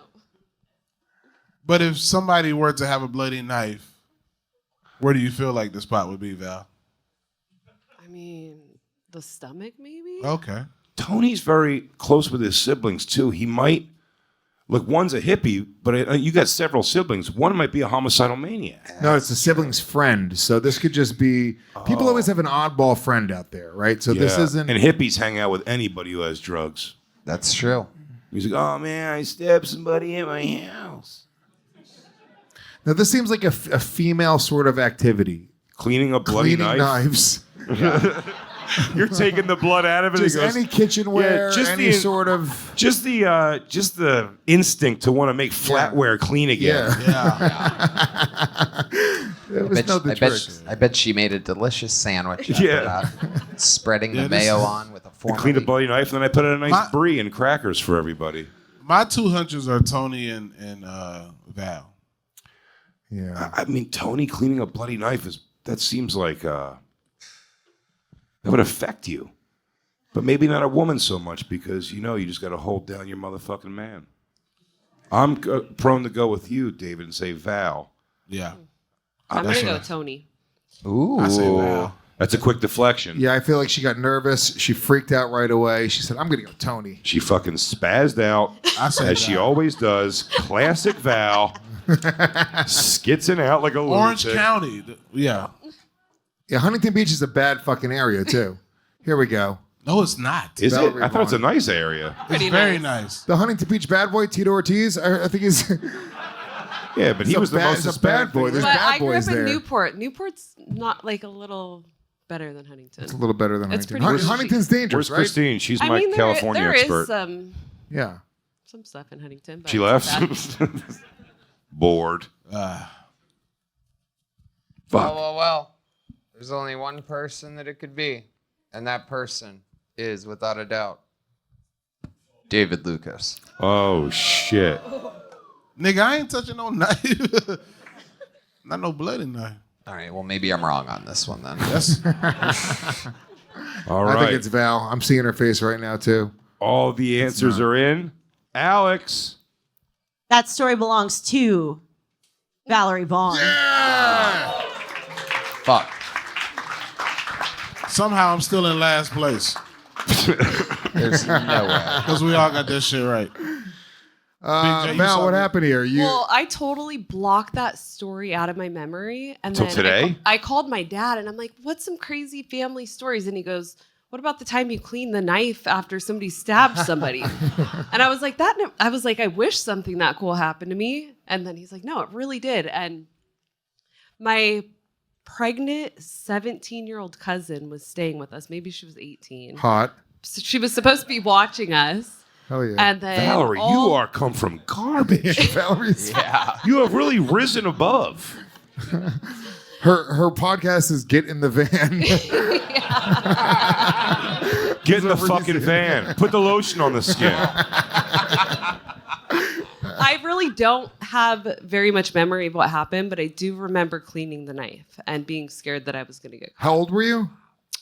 But if somebody were to have a bloody knife, Where do you feel like the spot would be, Val? I mean, the stomach, maybe? Okay. Tony's very close with his siblings too. He might look. One's a hippie, but you got several siblings. One might be a homicidal maniac. No, it's a sibling's friend. So this could just be. People always have an oddball friend out there, right? So this Yeah. isn't. And hippies hang out with anybody who has drugs. That's true. He's like, oh man, I stabbed somebody in my house. Now this seems like a female sort of activity. Cleaning a bloody Cleaning knife. knives. You're taking the blood out of it. Just He goes, any kitchenware, just any sort of. just the instinct to want to make flatware clean again. It was no the trick. I bet she made a delicious sandwich. After Yeah. that. Spreading Yeah, the this mayo is- on with a I formal. cleaned a bloody knife, and then I put in a nice My- brie and crackers for everybody. My two hunches are Tony and Val. Yeah. I mean, Tony cleaning a bloody knife that seems like that would affect you, but maybe not a woman so much because you just got to hold down your motherfucking man. I'm prone to go with you, David, and say Val. Yeah. I'm That's gonna go right. Tony. Ooh. I say Val. That's a quick deflection. Yeah, I feel like she got nervous. She freaked out right away. She said, "I'm gonna go Tony." She fucking spazzed out, I say as she Val. always does. Classic Val. Skitzing out like a Orange lunatic. County. Yeah. Yeah, Huntington Beach is a bad fucking area too. Here we go. No, it's not. Is Valerie it? I thought it's a Vaughn. nice area. It's Pretty very nice. nice. The Huntington Beach bad boy, Tito Ortiz. I think he's. Yeah, but he was the most He's a bad boy. There's But bad I grew boys up in there. Newport. Newport's not like a little better than Huntington. It's a little better than It's Huntington. pretty bougie. Huntington's dangerous, Where's right? Christine? She's I my mean, California there expert. is some Yeah. stuff in Huntington. But She it's left. not bad. Bored. Well, Fuck. well. There's only one person that it could be, and that person is, without a doubt, David Lucas. Oh shit. Nigga, I ain't touching no knife. Not no bloody knife. All right, well, maybe I'm wrong on this one then. That's All I right. think it's Val. I'm seeing her face right now too. All the answers are in. Alex. That story belongs to Valerie Vaughn. Fuck. somehow I'm still in last place. There's no way. Because we all got that shit right. Big J, you Val, saw what me. happened here? You Well, I totally blocked that story out of my memory. And Till then today? I called my dad and I'm like, what's some crazy family stories? And he goes, what about the time you cleaned the knife after somebody stabbed somebody? And I was like, I wish something that cool happened to me. And then he's like, no, it really did. And my pregnant 17-year-old cousin was staying with us. Maybe she was 18. hot. So she was supposed to be watching us. Hell yeah. And then Valerie, you are come from garbage. Valerie's You have really risen above. her podcast is Get in the Van. Get in the fucking van. Put the lotion on the skin. I really don't have very much memory of what happened, but I do remember cleaning the knife and being scared that I was going to get caught. How old were you?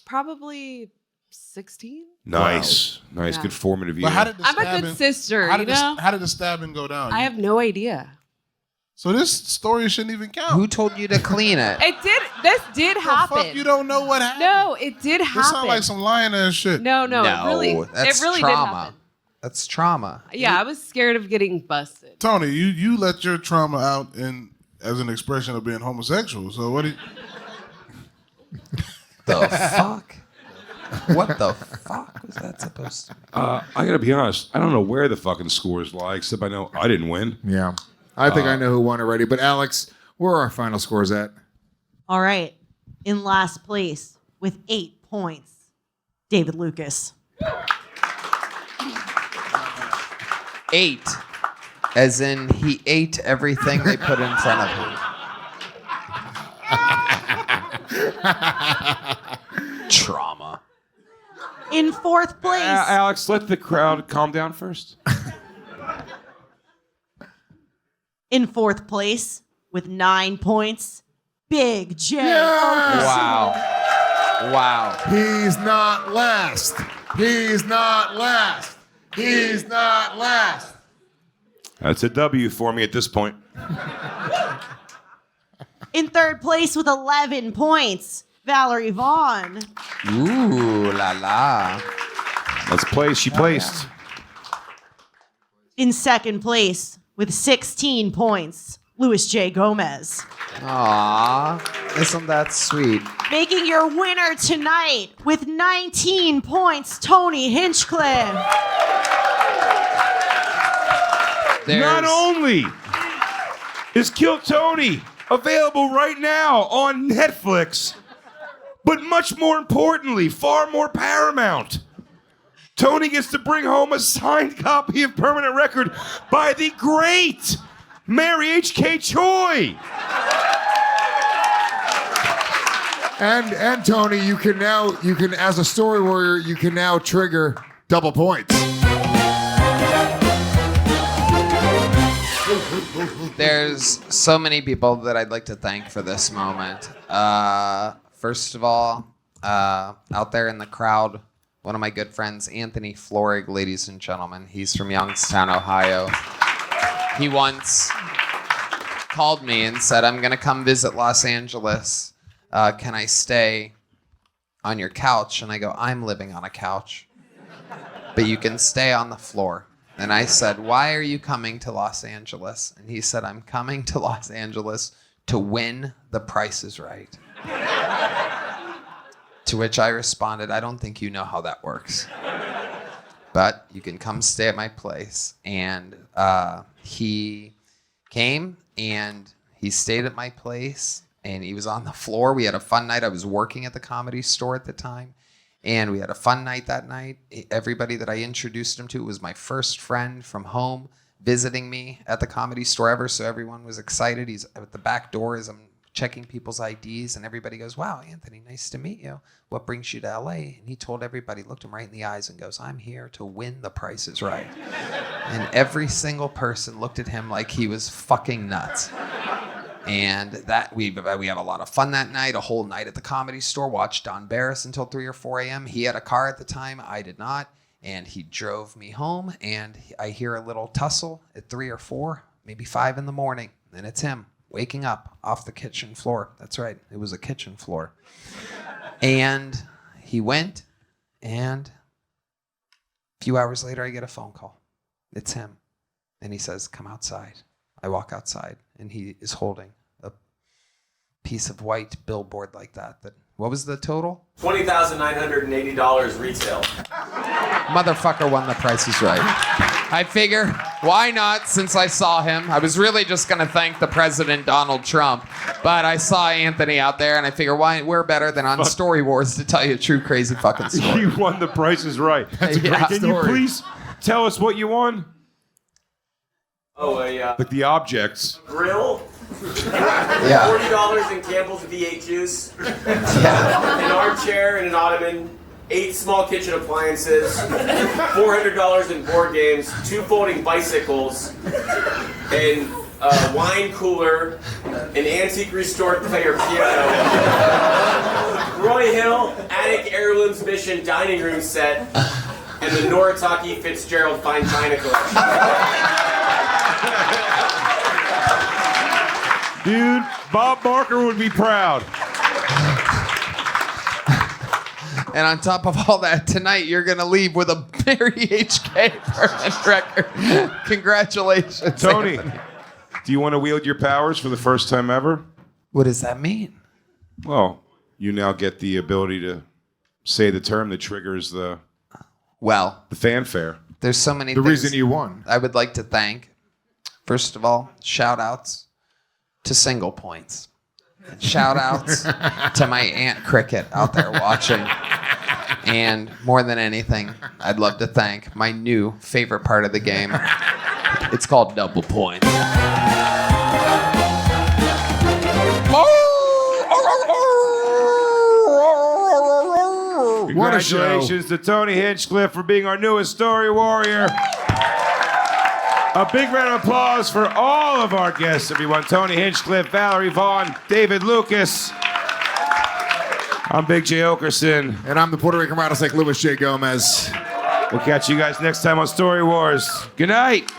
Probably 16. Nice. Nice. Yeah. Good formative But year. how did the I'm a stabbing, good sister, how you did know? how did the stabbing go down? I have no idea. So this story shouldn't even count. Who told you to clean it? This did the happen. fuck you don't know what happened? No, it did happen. This sounds like some lying ass shit. No, it really that's did trauma. happen. That's trauma. Yeah, I was scared of getting busted. Tony, you let your trauma out in as an expression of being homosexual. So what do you The fuck? What the fuck was that supposed to be? I gotta be honest. I don't know where the fucking scores lie, except I know I didn't win. Yeah. I think I know who won already. But Alex, where are our final scores at? All right. In last place with 8 points, David Lucas. 8. As in, he ate everything they put in front of him. Trauma. In fourth place, Alex, let the crowd calm down first. in fourth place with 9 points, Big J. Wow. Wow. He's not last. He's not last. He's not last. That's a W for me at this point. In third place with 11 points, Valerie Vaughn. Ooh la la. Let's play. She placed. In second place with 16 points, Luis J. Gomez. Aww, isn't that sweet? Making your winner tonight with 19 points, Tony Hinchcliffe. Not only is Kill Tony available right now on Netflix, but much more importantly, far more paramount, Tony gets to bring home a signed copy of Permanent Record by the great Mary H.K. Choi. And Tony, you can as a story warrior, you can now trigger double points. There's so many people that I'd like to thank for this moment. First of all, out there in the crowd, one of my good friends, Anthony Florig, ladies and gentlemen. He's from Youngstown, Ohio. He once called me and said, I'm going to come visit Los Angeles. Can I stay on your couch? And I go, I'm living on a couch, but you can stay on the floor. And I said, why are you coming to Los Angeles? And he said, I'm coming to Los Angeles to win The Price is Right. To which I responded, I don't think you know how that works. But you can come stay at my place. And he came and he stayed at my place and he was on the floor. We had a fun night. I was working at the Comedy Store at the time. And we had a fun night that night. Everybody that I introduced him to was my first friend from home visiting me at the Comedy Store ever. So everyone was excited. He's at the back door as I'm checking people's IDs. And everybody goes, wow, Anthony, nice to meet you. What brings you to LA? And he told everybody, looked him right in the eyes and goes, I'm here to win The Price is Right. And every single person looked at him like he was fucking nuts. And that we had a lot of fun that night, a whole night at the Comedy Store, watched Don Barris until 3 or 4 a.m. He had a car at the time, I did not, and he drove me home, and I hear a little tussle at 3 or 4, maybe 5 in the morning, and it's him waking up off the kitchen floor. That's right, it was a kitchen floor. And he went, and a few hours later, I get a phone call. It's him, and he says, come outside. I walk outside, and he is holding a piece of white billboard like that. What was the total? $20,980 retail. Motherfucker won The Price is Right. I figure, why not, since I saw him? I was really just going to thank the president, Donald Trump, but I saw Anthony out there, and I figure, we're better than on Story Wars to tell you a true crazy fucking story. You won The Price is Right. That's a great story. Can you please tell us what you won? Oh, like the objects. Grill. Yeah. $40 in Campbell's V8 juice. Yeah. An armchair and an ottoman. 8 small kitchen appliances. $400 in board games. 2 folding bicycles. And a wine cooler. An antique restored player piano. Roy Hill Attic Heirlooms Mission dining room set. And the Noritake Fitzgerald Fine China collection. Dude, Bob Barker would be proud. And on top of all that, tonight you're going to leave with a Mary H.K. Permanent Record. Congratulations, Tony, Anthony. do you want to wield your powers for the first time ever? What does that mean? Well, you now get the ability to say the term that triggers the fanfare. There's so many The things reason you won. I would like to thank. First of all, shout outs to Single Points. And shout outs to my Aunt Cricket out there watching. And more than anything, I'd love to thank my new favorite part of the game. It's called Double Point. Congratulations to Tony Hinchcliffe for being our newest Story Warrior. A big round of applause for all of our guests, everyone. Tony Hinchcliffe, Valerie Vaughn, David Lucas. I'm Big J. Oakerson. And I'm the Puerto Rican rattlesnake, Luis J. Gomez. We'll catch you guys next time on Story Wars. Good night.